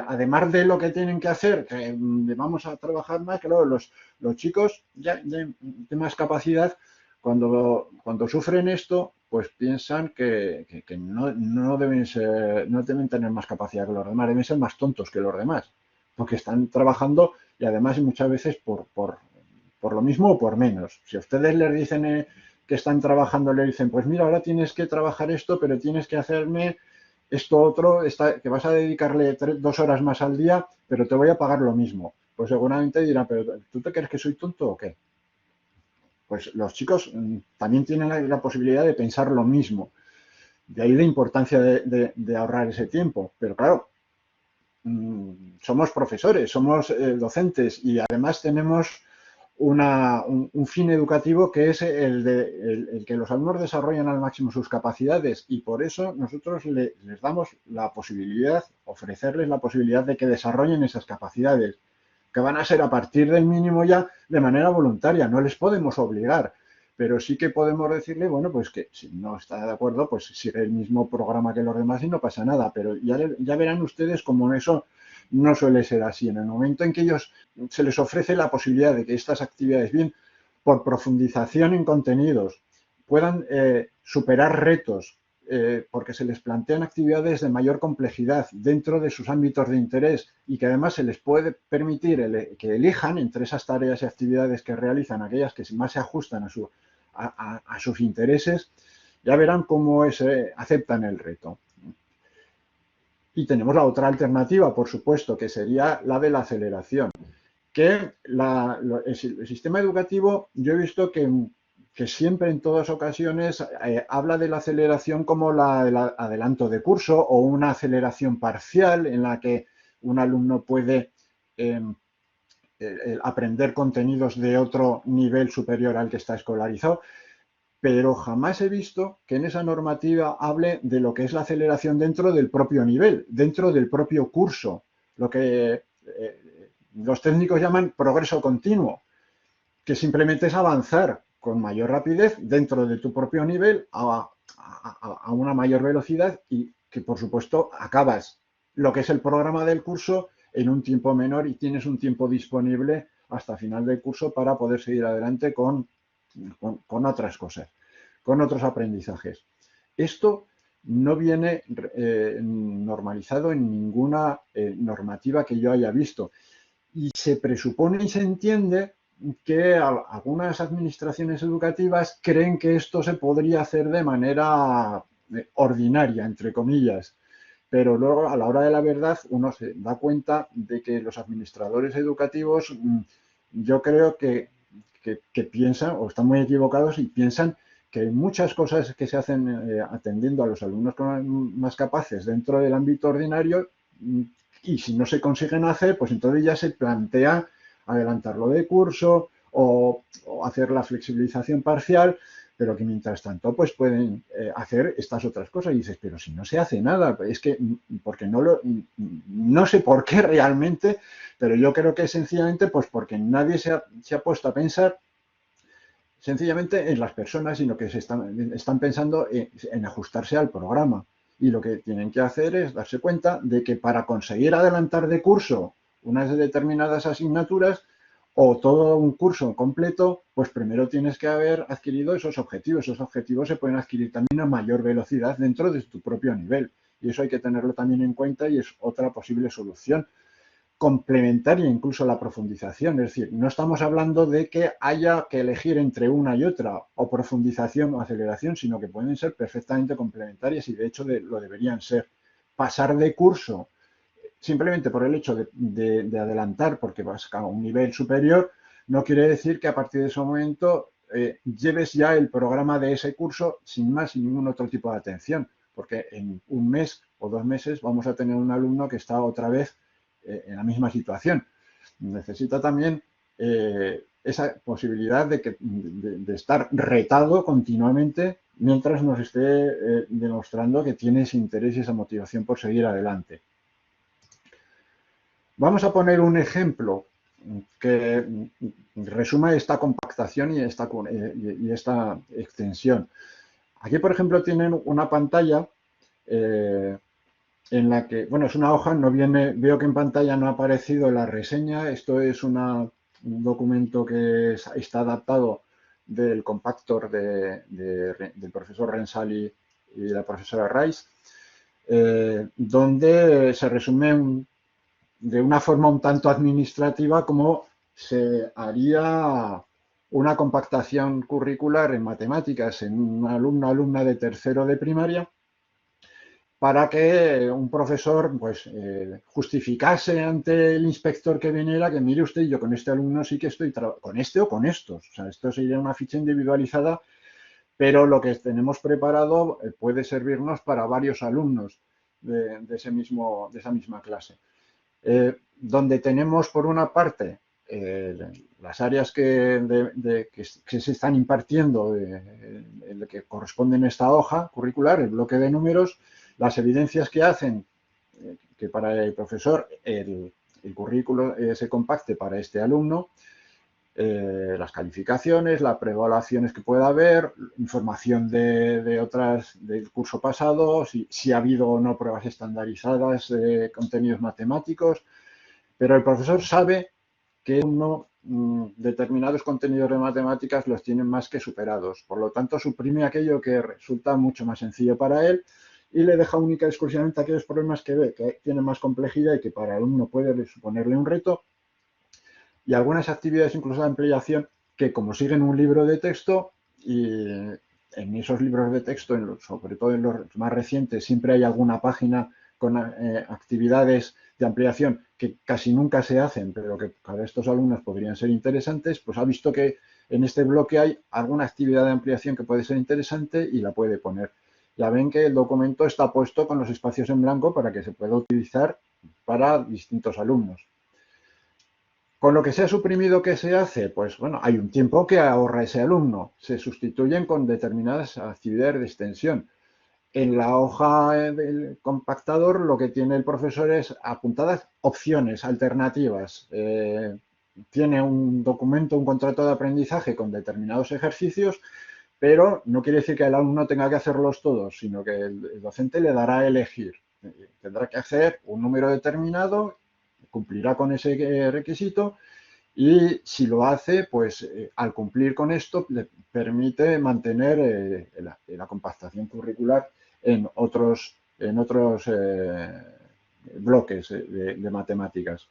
además de lo que tienen que hacer, que vamos a trabajar más. Claro, los chicos ya de más capacidad, cuando sufren esto, pues piensan que no deben tener más capacidad que los demás, deben ser más tontos que los demás, porque están trabajando y además muchas veces por lo mismo o por menos. Si a ustedes les dicen que están trabajando, le dicen, pues mira, ahora tienes que trabajar esto, pero tienes que hacerme esto otro, que vas a dedicarle 2 horas más al día, pero te voy a pagar lo mismo. Pues seguramente dirán, pero ¿tú te crees que soy tonto o qué? Pues los chicos también tienen la posibilidad de pensar lo mismo. De ahí la importancia de ahorrar ese tiempo. Pero claro, somos profesores, somos docentes, y además tenemos un fin educativo que es el que los alumnos desarrollen al máximo sus capacidades, y por eso nosotros les damos la posibilidad, ofrecerles la posibilidad de que desarrollen esas capacidades, que van a ser a partir del mínimo ya de manera voluntaria. No les podemos obligar, pero sí que podemos decirle, bueno, pues que si no está de acuerdo, pues sigue el mismo programa que los demás y no pasa nada. Pero ya verán ustedes cómo eso no suele ser así. En el momento en que ellos se les ofrece la posibilidad de que estas actividades, bien por profundización en contenidos, puedan superar retos, porque se les plantean actividades de mayor complejidad dentro de sus ámbitos de interés, y que además se les puede permitir que elijan entre esas tareas y actividades que realizan aquellas que más se ajustan a sus intereses, ya verán cómo aceptan el reto. Y tenemos la otra alternativa, por supuesto, que sería la de la aceleración, que el sistema educativo, yo he visto que siempre, en todas ocasiones, habla de la aceleración como el adelanto de curso, o una aceleración parcial en la que un alumno puede el aprender contenidos de otro nivel superior al que está escolarizado, pero jamás he visto que en esa normativa hable de lo que es la aceleración dentro del propio nivel, dentro del propio curso, lo que los técnicos llaman progreso continuo, que simplemente es avanzar con mayor rapidez dentro de tu propio nivel a una mayor velocidad y que, por supuesto, acabas lo que es el programa del curso en un tiempo menor y tienes un tiempo disponible hasta final del curso para poder seguir adelante con otras cosas, con otros aprendizajes. Esto no viene normalizado en ninguna normativa que yo haya visto. Y se presupone y se entiende que algunas administraciones educativas creen que esto se podría hacer de manera ordinaria, entre comillas. Pero luego, a la hora de la verdad, uno se da cuenta de que los administradores educativos, yo creo que piensan, o están muy equivocados y piensan que hay muchas cosas que se hacen atendiendo a los alumnos más capaces dentro del ámbito ordinario, y si no se consiguen hacer, pues entonces ya se plantea adelantarlo de curso o hacer la flexibilización parcial, pero que mientras tanto pues pueden hacer estas otras cosas. Y dices, pero si no se hace nada, es que porque no sé por qué realmente, pero yo creo que sencillamente pues porque nadie se ha puesto a pensar sencillamente en las personas, sino que están pensando en ajustarse al programa. Y lo que tienen que hacer es darse cuenta de que para conseguir adelantar de curso unas determinadas asignaturas o todo un curso completo, pues primero tienes que haber adquirido esos objetivos. Esos objetivos se pueden adquirir también a mayor velocidad dentro de tu propio nivel. Y eso hay que tenerlo también en cuenta y es otra posible solución complementaria incluso la profundización. Es decir, no estamos hablando de que haya que elegir entre una y otra, o profundización o aceleración, sino que pueden ser perfectamente complementarias y de hecho lo deberían ser. Pasar de curso simplemente por el hecho de adelantar porque vas a un nivel superior, no quiere decir que a partir de ese momento lleves ya el programa de ese curso sin más, sin ningún otro tipo de atención, porque en un mes o 2 meses vamos a tener un alumno que está otra vez en la misma situación. Necesita también esa posibilidad de estar retado continuamente mientras nos esté demostrando que tiene ese interés y esa motivación por seguir adelante. Vamos a poner un ejemplo que resuma esta compactación y esta extensión. Aquí, por ejemplo, tienen una pantalla en la que, bueno, es una hoja, no viene, veo que en pantalla no ha aparecido la reseña. Esto es un documento que está adaptado del compactor del profesor Rensali y la profesora Rice, donde se resume de una forma un tanto administrativa cómo se haría una compactación curricular en matemáticas en un alumna de tercero de primaria, para que un profesor pues justificase ante el inspector que viniera que mire usted, yo con este alumno sí que estoy con este o con estos. O sea, esto sería una ficha individualizada, pero lo que tenemos preparado puede servirnos para varios alumnos de esa misma clase. Donde tenemos por una parte las áreas que se están impartiendo, que corresponden a esta hoja curricular, el bloque de números, las evidencias que hacen que para el profesor el currículo se compacte para este alumno, las calificaciones, las preevaluaciones que pueda haber, información de otras del curso pasado, si ha habido o no pruebas estandarizadas de contenidos matemáticos, pero el profesor sabe que determinados contenidos de matemáticas los tienen más que superados. Por lo tanto, suprime aquello que resulta mucho más sencillo para él y le deja única y exclusivamente aquellos problemas que ve que tienen más complejidad y que para el alumno puede suponerle un reto, y algunas actividades incluso de ampliación que, como siguen un libro de texto, y en esos libros de texto, sobre todo en los más recientes, siempre hay alguna página con actividades de ampliación que casi nunca se hacen, pero que para estos alumnos podrían ser interesantes, pues ha visto que en este bloque hay alguna actividad de ampliación que puede ser interesante y la puede poner. Ya ven que el documento está puesto con los espacios en blanco para que se pueda utilizar para distintos alumnos. Con lo que se ha suprimido, ¿qué se hace? Pues bueno, hay un tiempo que ahorra ese alumno. Se sustituyen con determinadas actividades de extensión. En la hoja del compactador lo que tiene el profesor es apuntadas opciones, alternativas. Tiene un documento, un contrato de aprendizaje con determinados ejercicios, pero no quiere decir que el alumno tenga que hacerlos todos, sino que el docente le dará a elegir. Tendrá que hacer un número determinado, cumplirá con ese requisito y si lo hace, pues al cumplir con esto le permite mantener la compactación curricular en otros bloques de matemáticas.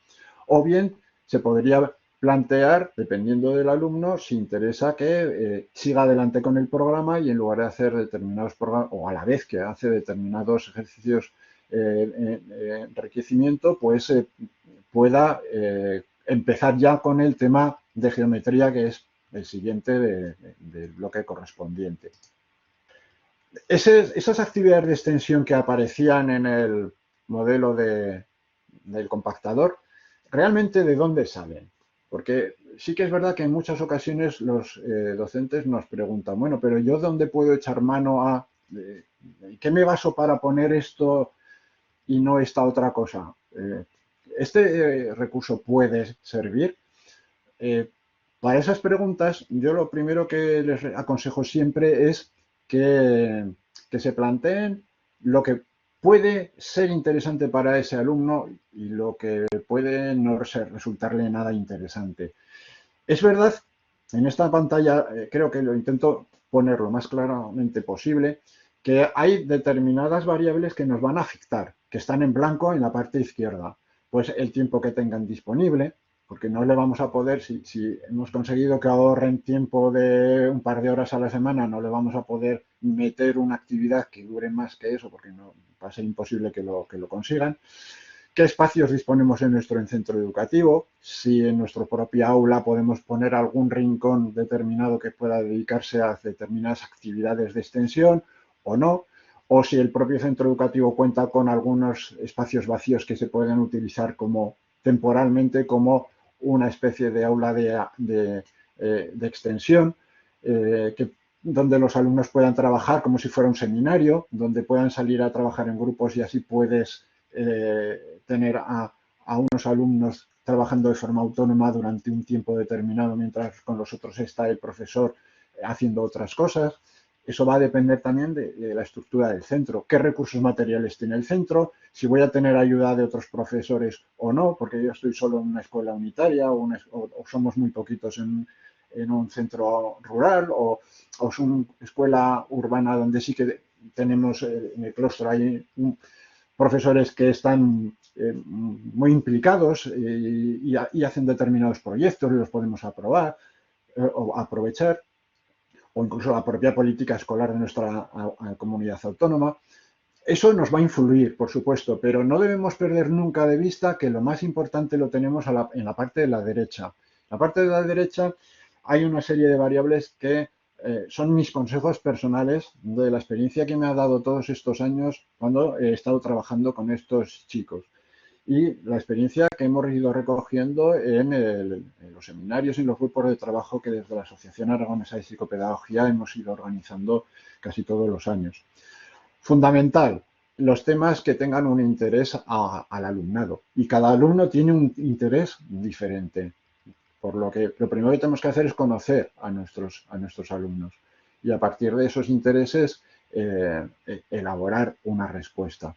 O bien se podría plantear, dependiendo del alumno, si interesa que siga adelante con el programa y en lugar de hacer determinados programas, o a la vez que hace determinados ejercicios enriquecimiento, pues pueda empezar ya con el tema de geometría, que es el siguiente del bloque correspondiente. Esas actividades de extensión que aparecían en el modelo del compactador, ¿realmente de dónde salen? Porque sí que es verdad que en muchas ocasiones los docentes nos preguntan, bueno, pero ¿yo dónde puedo echar mano a qué me baso para poner esto y no esta otra cosa? ¿Este recurso puede servir? Eh, para esas preguntas, yo lo primero que les aconsejo siempre es que se planteen lo que puede ser interesante para ese alumno y lo que puede no resultarle nada interesante. Es verdad, en esta pantalla creo que lo intento poner lo más claramente posible, que hay determinadas variables que nos van a afectar, que están en blanco en la parte izquierda. Pues el tiempo que tengan disponible, porque no le vamos a poder, si hemos conseguido que ahorren tiempo de un par de horas a la semana, no le vamos a poder meter una actividad que dure más que eso, porque no, va a ser imposible que lo consigan. ¿Qué espacios disponemos en nuestro centro educativo? Si en nuestra propia aula podemos poner algún rincón determinado que pueda dedicarse a determinadas actividades de extensión o no, o si el propio centro educativo cuenta con algunos espacios vacíos que se pueden utilizar temporalmente como una especie de aula de extensión, donde los alumnos puedan trabajar como si fuera un seminario, donde puedan salir a trabajar en grupos y así puedes tener a unos alumnos trabajando de forma autónoma durante un tiempo determinado mientras con los otros está el profesor haciendo otras cosas. Eso va a depender también de la estructura del centro, qué recursos materiales tiene el centro, si voy a tener ayuda de otros profesores o no, porque yo estoy solo en una escuela unitaria o somos muy poquitos en un centro rural o es una escuela urbana donde sí que tenemos en el claustro hay profesores que están muy implicados y hacen determinados proyectos y los podemos aprobar o aprovechar, o incluso la propia política escolar de nuestra comunidad autónoma. Eso nos va a influir, por supuesto, pero no debemos perder nunca de vista que lo más importante lo tenemos en la parte de la derecha. En la parte de la derecha hay una serie de variables que son mis consejos personales de la experiencia que me ha dado todos estos años cuando he estado trabajando con estos chicos y la experiencia que hemos ido recogiendo en los seminarios y los grupos de trabajo que desde la Asociación Aragonesa de Psicopedagogía hemos ido organizando casi todos los años. Fundamental, los temas que tengan un interés al alumnado y cada alumno tiene un interés diferente. Por lo que lo primero que tenemos que hacer es conocer a nuestros alumnos y a partir de esos intereses elaborar una respuesta.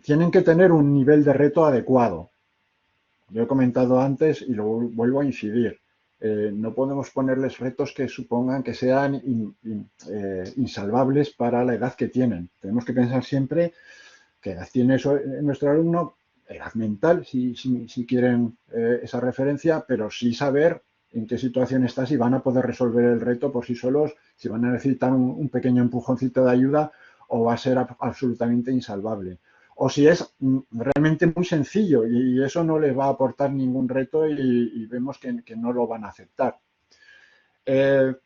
Tienen que tener un nivel de reto adecuado. Lo he comentado antes y lo vuelvo a incidir. No podemos ponerles retos que supongan que sean insalvables para la edad que tienen. Tenemos que pensar siempre qué edad tiene nuestro alumno, edad mental, si quieren esa referencia, pero sí saber en qué situación está, si van a poder resolver el reto por sí solos, si van a necesitar un pequeño empujoncito de ayuda o va a ser absolutamente insalvable. O si es realmente muy sencillo y eso no les va a aportar ningún reto y vemos que no lo van a aceptar.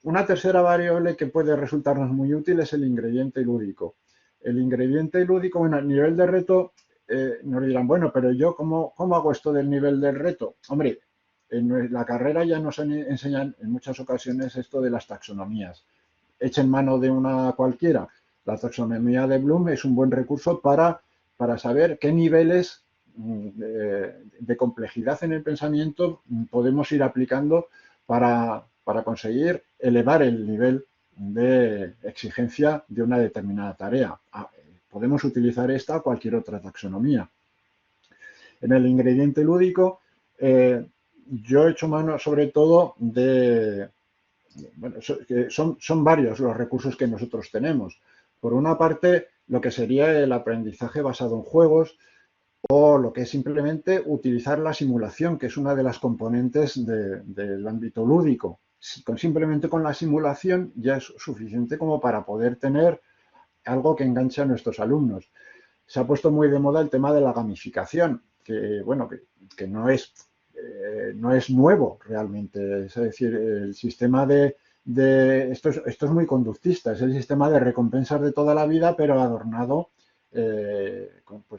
Una tercera variable que puede resultarnos muy útil es el ingrediente lúdico. El ingrediente lúdico, bueno, a nivel de reto, nos dirán, bueno, pero yo ¿cómo hago esto del nivel del reto? Hombre, en la carrera ya nos enseñan en muchas ocasiones esto de las taxonomías. Echen mano de una cualquiera. La taxonomía de Bloom es un buen recurso para saber qué niveles de complejidad en el pensamiento podemos ir aplicando para conseguir elevar el nivel de exigencia de una determinada tarea. Podemos utilizar esta o cualquier otra taxonomía. En el ingrediente lúdico, yo he hecho mano sobre todo de... Bueno, son varios los recursos que nosotros tenemos. Por una parte, lo que sería el aprendizaje basado en juegos o lo que es simplemente utilizar la simulación, que es una de las componentes del ámbito lúdico. Simplemente con la simulación ya es suficiente como para poder tener algo que enganche a nuestros alumnos. Se ha puesto muy de moda el tema de la gamificación, que bueno, que no es nuevo realmente. Es decir, el sistema esto es muy conductista, es el sistema de recompensas de toda la vida, pero adornado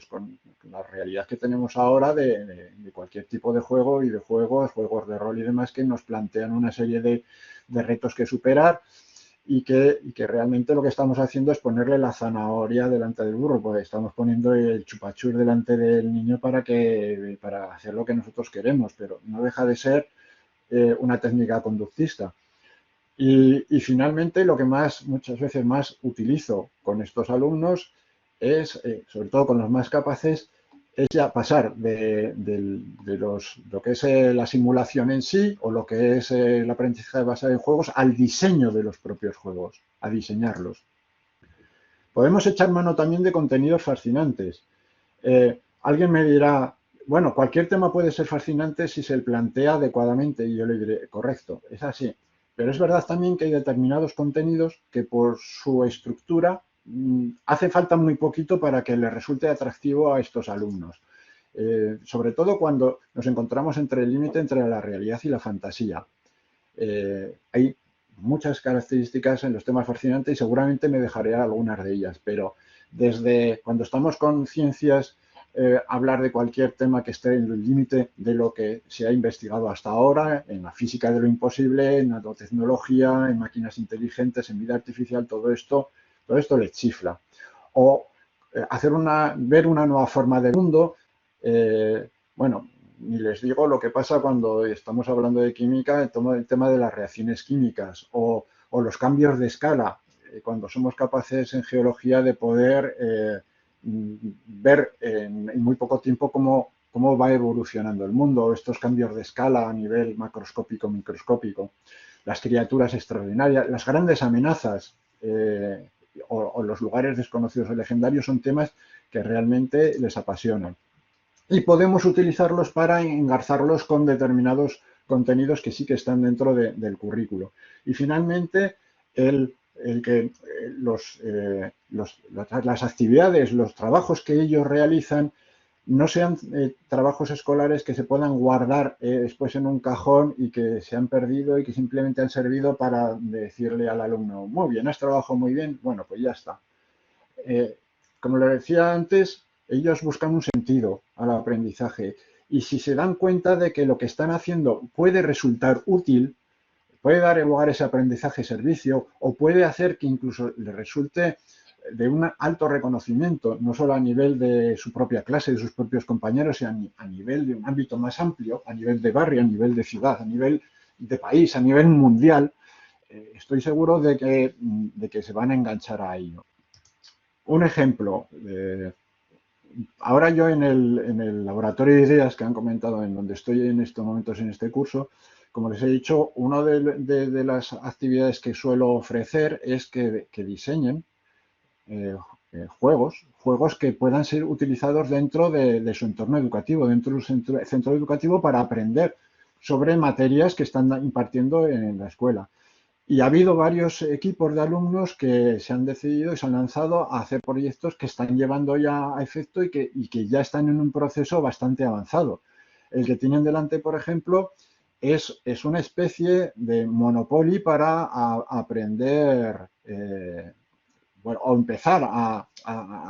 con la realidad que tenemos ahora de cualquier tipo de juego y de juegos de rol y demás que nos plantean una serie de retos que superar y que realmente lo que estamos haciendo es ponerle la zanahoria delante del burro, porque estamos poniendo el chupachur delante del niño para hacer lo que nosotros queremos, pero no deja de ser una técnica conductista. Y finalmente lo que muchas veces más utilizo con estos alumnos es, sobre todo con los más capaces, es ya pasar lo que es la simulación en sí o lo que es el aprendizaje basado en juegos al diseño de los propios juegos, a diseñarlos. Podemos echar mano también de contenidos fascinantes. Alguien me dirá, bueno, cualquier tema puede ser fascinante si se plantea adecuadamente y yo le diré, correcto, es así. Pero es verdad también que hay determinados contenidos que por su estructura hace falta muy poquito para que les resulte atractivo a estos alumnos. Sobre todo cuando nos encontramos entre el límite entre la realidad y la fantasía. Hay muchas características en los temas fascinantes y seguramente me dejaré algunas de ellas, pero desde cuando estamos con ciencias, hablar de cualquier tema que esté en el límite de lo que se ha investigado hasta ahora, en la física de lo imposible, en nanotecnología, en máquinas inteligentes, en vida artificial, todo esto les chifla. O ver una nueva forma del mundo, bueno, ni les digo lo que pasa cuando estamos hablando de química, el tema de las reacciones químicas o los cambios de escala, cuando somos capaces en geología de poder ver en muy poco tiempo cómo va evolucionando el mundo, estos cambios de escala a nivel macroscópico, microscópico, las criaturas extraordinarias, las grandes amenazas o los lugares desconocidos o legendarios son temas que realmente les apasionan. Y podemos utilizarlos para engarzarlos con determinados contenidos que sí que están dentro del currículo. Y finalmente, las actividades, los trabajos que ellos realizan no sean trabajos escolares que se puedan guardar después en un cajón y que se han perdido y que simplemente han servido para decirle al alumno, muy bien, has trabajado muy bien, bueno, pues ya está. Como le decía antes, ellos buscan un sentido al aprendizaje y si se dan cuenta de que lo que están haciendo puede resultar útil, puede dar lugar a ese aprendizaje servicio o puede hacer que incluso le resulte de un alto reconocimiento, no solo a nivel de su propia clase, de sus propios compañeros, sino a nivel de un ámbito más amplio, a nivel de barrio, a nivel de ciudad, a nivel de país, a nivel mundial, estoy seguro de que se van a enganchar a ello. Un ejemplo, ahora yo en el laboratorio de ideas que han comentado, en donde estoy en estos momentos en este curso, como les he dicho, una de las actividades que suelo ofrecer es que diseñen juegos que puedan ser utilizados dentro de su entorno educativo, dentro de un centro educativo para aprender sobre materias que están impartiendo en la escuela. Y ha habido varios equipos de alumnos que se han decidido y se han lanzado a hacer proyectos que están llevando ya a efecto y que ya están en un proceso bastante avanzado. El que tienen delante, por ejemplo, es una especie de Monopoly para aprender bueno, o empezar a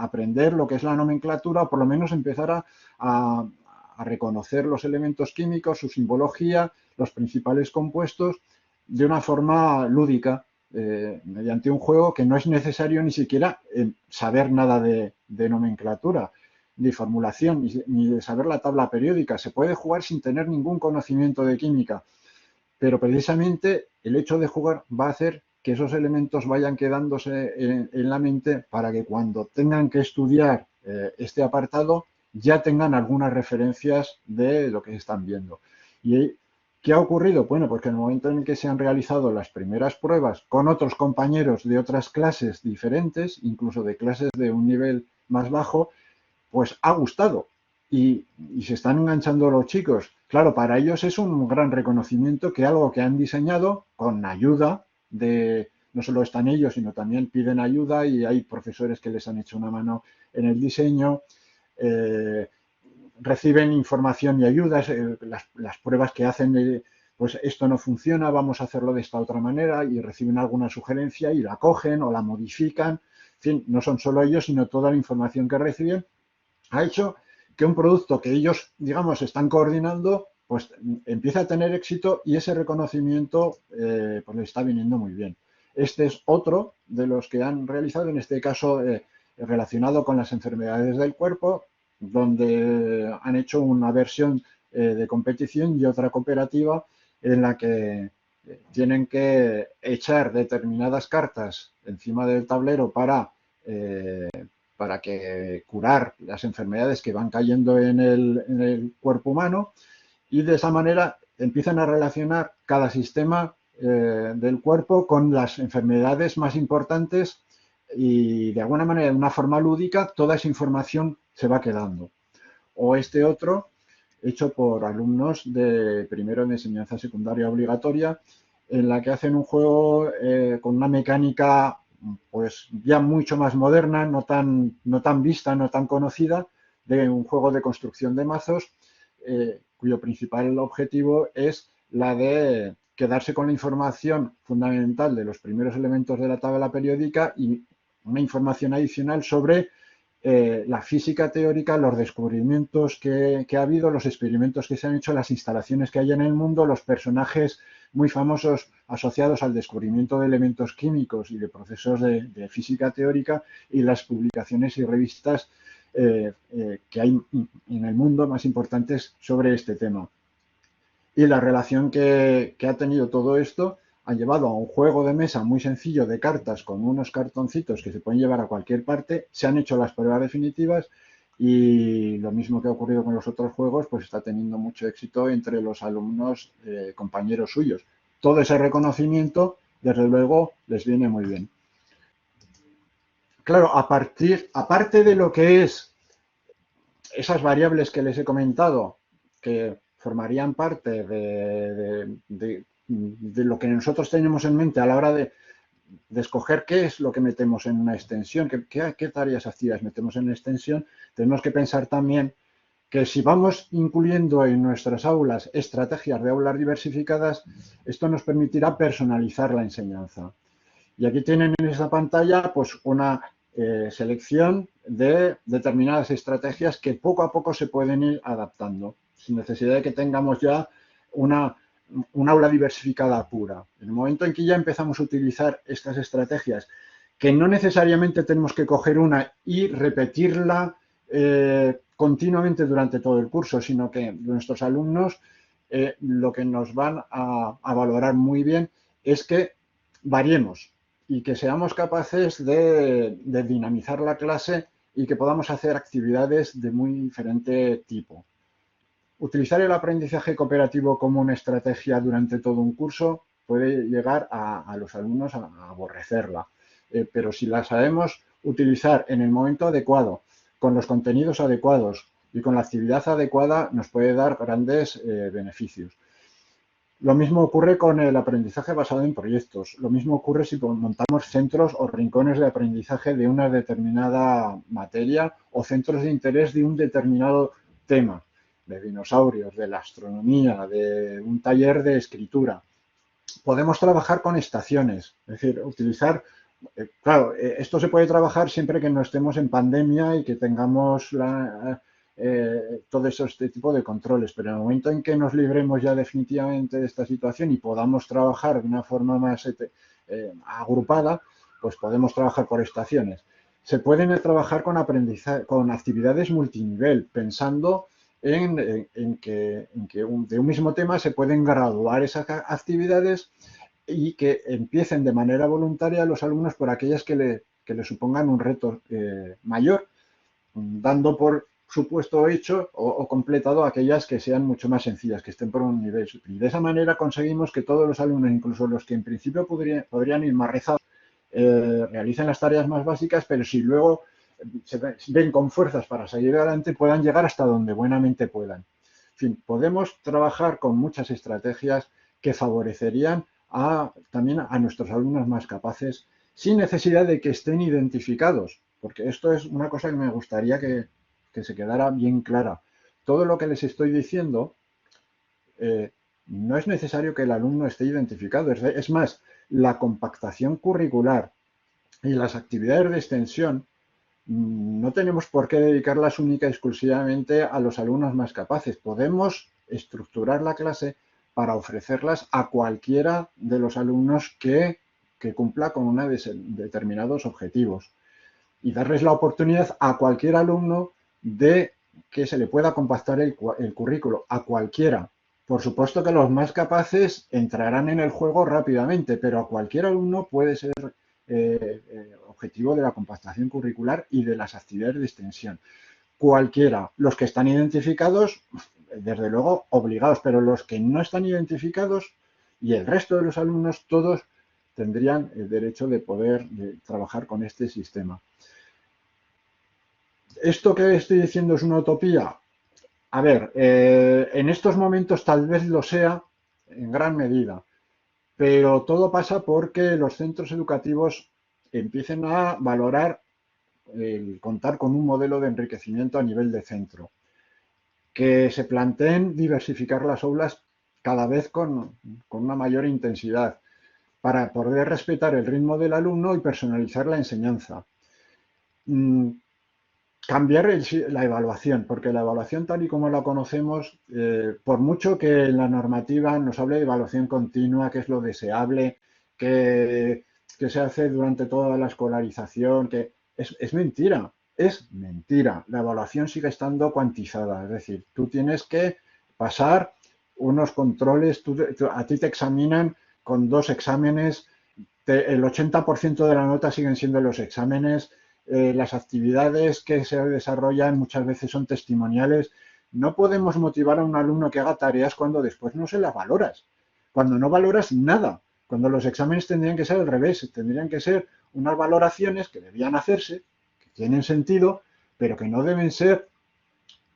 aprender lo que es la nomenclatura, o por lo menos empezar a reconocer los elementos químicos, su simbología, los principales compuestos, de una forma lúdica, mediante un juego que no es necesario ni siquiera saber nada de nomenclatura, ni formulación, ni de saber la tabla periódica. Se puede jugar sin tener ningún conocimiento de química, pero precisamente el hecho de jugar va a hacer que esos elementos vayan quedándose en la mente para que cuando tengan que estudiar este apartado ya tengan algunas referencias de lo que están viendo. ¿Y qué ha ocurrido? Bueno, porque en el momento en que se han realizado las primeras pruebas con otros compañeros de otras clases diferentes, incluso de clases de un nivel más bajo, pues ha gustado y se están enganchando los chicos. Claro, para ellos es un gran reconocimiento que algo que han diseñado con ayuda de, no solo están ellos, sino también piden ayuda y hay profesores que les han hecho una mano en el diseño, reciben información y ayudas, las pruebas que hacen, pues esto no funciona, vamos a hacerlo de esta otra manera y reciben alguna sugerencia y la cogen o la modifican. En fin, no son solo ellos, sino toda la información que reciben ha hecho que un producto que ellos, digamos, están coordinando, pues empieza a tener éxito y ese reconocimiento pues le está viniendo muy bien. Este es otro de los que han realizado, en este caso relacionado con las enfermedades del cuerpo, donde han hecho una versión de competición y otra cooperativa en la que tienen que echar determinadas cartas encima del tablero para que curar las enfermedades que van cayendo en el cuerpo humano y de esa manera empiezan a relacionar cada sistema del cuerpo con las enfermedades más importantes y de alguna manera, de una forma lúdica, toda esa información se va quedando. O este otro, hecho por alumnos de primero de enseñanza secundaria obligatoria, en la que hacen un juego con una mecánica pues ya mucho más moderna, no tan vista, no tan conocida, de un juego de construcción de mazos, cuyo principal objetivo es la de quedarse con la información fundamental de los primeros elementos de la tabla periódica y una información adicional sobre la física teórica, los descubrimientos que ha habido, los experimentos que se han hecho, las instalaciones que hay en el mundo, los personajes muy famosos asociados al descubrimiento de elementos químicos y de procesos de física teórica y las publicaciones y revistas que hay en el mundo más importantes sobre este tema. Y la relación que ha tenido todo esto ha llevado a un juego de mesa muy sencillo de cartas con unos cartoncitos que se pueden llevar a cualquier parte. Se han hecho las pruebas definitivas y lo mismo que ha ocurrido con los otros juegos, pues está teniendo mucho éxito entre los alumnos, compañeros suyos. Todo ese reconocimiento, desde luego, les viene muy bien. Claro, aparte de lo que es esas variables que les he comentado, que formarían parte de lo que nosotros tenemos en mente a la hora de escoger qué es lo que metemos en una extensión, qué tareas activas metemos en una extensión, tenemos que pensar también que si vamos incluyendo en nuestras aulas estrategias de aulas diversificadas, esto nos permitirá personalizar la enseñanza. Y aquí tienen en esta pantalla pues una selección de determinadas estrategias que poco a poco se pueden ir adaptando, sin necesidad de que tengamos ya una aula diversificada pura. En el momento en que ya empezamos a utilizar estas estrategias, que no necesariamente tenemos que coger una y repetirla continuamente durante todo el curso, sino que nuestros alumnos lo que nos van a valorar muy bien es que variemos y que seamos capaces de dinamizar la clase y que podamos hacer actividades de muy diferente tipo. Utilizar el aprendizaje cooperativo como una estrategia durante todo un curso puede llegar a los alumnos a aborrecerla, pero si la sabemos utilizar en el momento adecuado, con los contenidos adecuados y con la actividad adecuada, nos puede dar grandes beneficios. Lo mismo ocurre con el aprendizaje basado en proyectos. Lo mismo ocurre si montamos centros o rincones de aprendizaje de una determinada materia o centros de interés de un determinado tema, de dinosaurios, de la astronomía, de un taller de escritura. Podemos trabajar con estaciones, es decir, utilizar Claro, esto se puede trabajar siempre que no estemos en pandemia y que tengamos todo este tipo de controles, pero en el momento en que nos libremos ya definitivamente de esta situación y podamos trabajar de una forma más agrupada, pues podemos trabajar por estaciones. Se pueden trabajar con aprendizaje, con actividades multinivel, pensando en que de un mismo tema se pueden graduar esas actividades y que empiecen de manera voluntaria los alumnos por aquellas que le supongan un reto mayor, dando por supuesto hecho o completado aquellas que sean mucho más sencillas, que estén por un nivel superior. Y de esa manera conseguimos que todos los alumnos, incluso los que en principio podrían ir más rezados, realicen las tareas más básicas, pero si luego se ven con fuerzas para seguir adelante, puedan llegar hasta donde buenamente puedan. En fin, podemos trabajar con muchas estrategias que favorecerían también a nuestros alumnos más capaces, sin necesidad de que estén identificados, porque esto es una cosa que me gustaría que se quedara bien clara. Todo lo que les estoy diciendo no es necesario que el alumno esté identificado. Es más, la compactación curricular y las actividades de extensión no tenemos por qué dedicarlas única y exclusivamente a los alumnos más capaces. Podemos estructurar la clase para ofrecerlas a cualquiera de los alumnos que cumpla con determinados objetivos y darles la oportunidad a cualquier alumno de que se le pueda compactar el currículo, a cualquiera. Por supuesto que los más capaces entrarán en el juego rápidamente, pero a cualquier alumno puede ser objetivo de la compactación curricular y de las actividades de extensión. Cualquiera. Los que están identificados, desde luego, obligados, pero los que no están identificados y el resto de los alumnos, todos tendrían el derecho de poder trabajar con este sistema. ¿Esto que estoy diciendo es una utopía? A ver, en estos momentos tal vez lo sea en gran medida, pero todo pasa porque los centros educativos empiecen a valorar el contar con un modelo de enriquecimiento a nivel de centro, que se planteen diversificar las aulas cada vez con una mayor intensidad para poder respetar el ritmo del alumno y personalizar la enseñanza. Cambiar la evaluación, porque la evaluación tal y como la conocemos, por mucho que la normativa nos hable de evaluación continua, que es lo deseable, que se hace durante toda la escolarización, que es mentira, es mentira. La evaluación sigue estando cuantizada, es decir, tú tienes que pasar unos controles, a ti te examinan con 2 exámenes, el 80% de la nota siguen siendo los exámenes. Las actividades que se desarrollan muchas veces son testimoniales. No podemos motivar a un alumno que haga tareas cuando después no se las valoras, cuando no valoras nada, cuando los exámenes tendrían que ser al revés, tendrían que ser unas valoraciones que debían hacerse, que tienen sentido, pero que no deben ser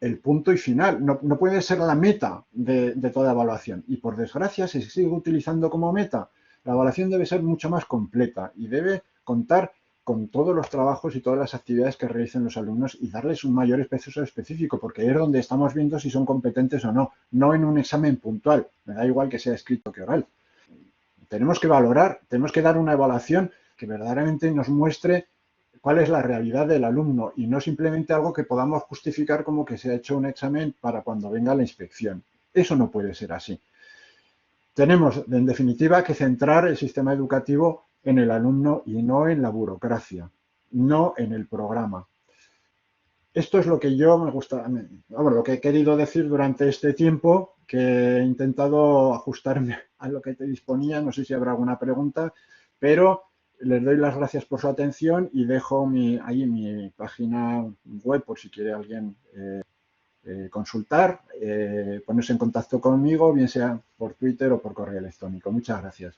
el punto y final, no puede ser la meta de toda evaluación. Y por desgracia se sigue utilizando como meta. La evaluación debe ser mucho más completa y debe contar con todos los trabajos y todas las actividades que realicen los alumnos y darles un mayor peso específico, porque es donde estamos viendo si son competentes o no, no en un examen puntual. Me da igual que sea escrito que oral. Tenemos que valorar, tenemos que dar una evaluación que verdaderamente nos muestre cuál es la realidad del alumno y no simplemente algo que podamos justificar como que se ha hecho un examen para cuando venga la inspección. Eso no puede ser así. Tenemos, en definitiva, que centrar el sistema educativo en el alumno y no en la burocracia, no en el programa. Esto es lo que yo me gusta, lo que he querido decir durante este tiempo, que he intentado ajustarme a lo que te disponía. No sé si habrá alguna pregunta, pero les doy las gracias por su atención y dejo ahí mi página web por si quiere alguien consultar, ponerse en contacto conmigo, bien sea por Twitter o por correo electrónico. Muchas gracias.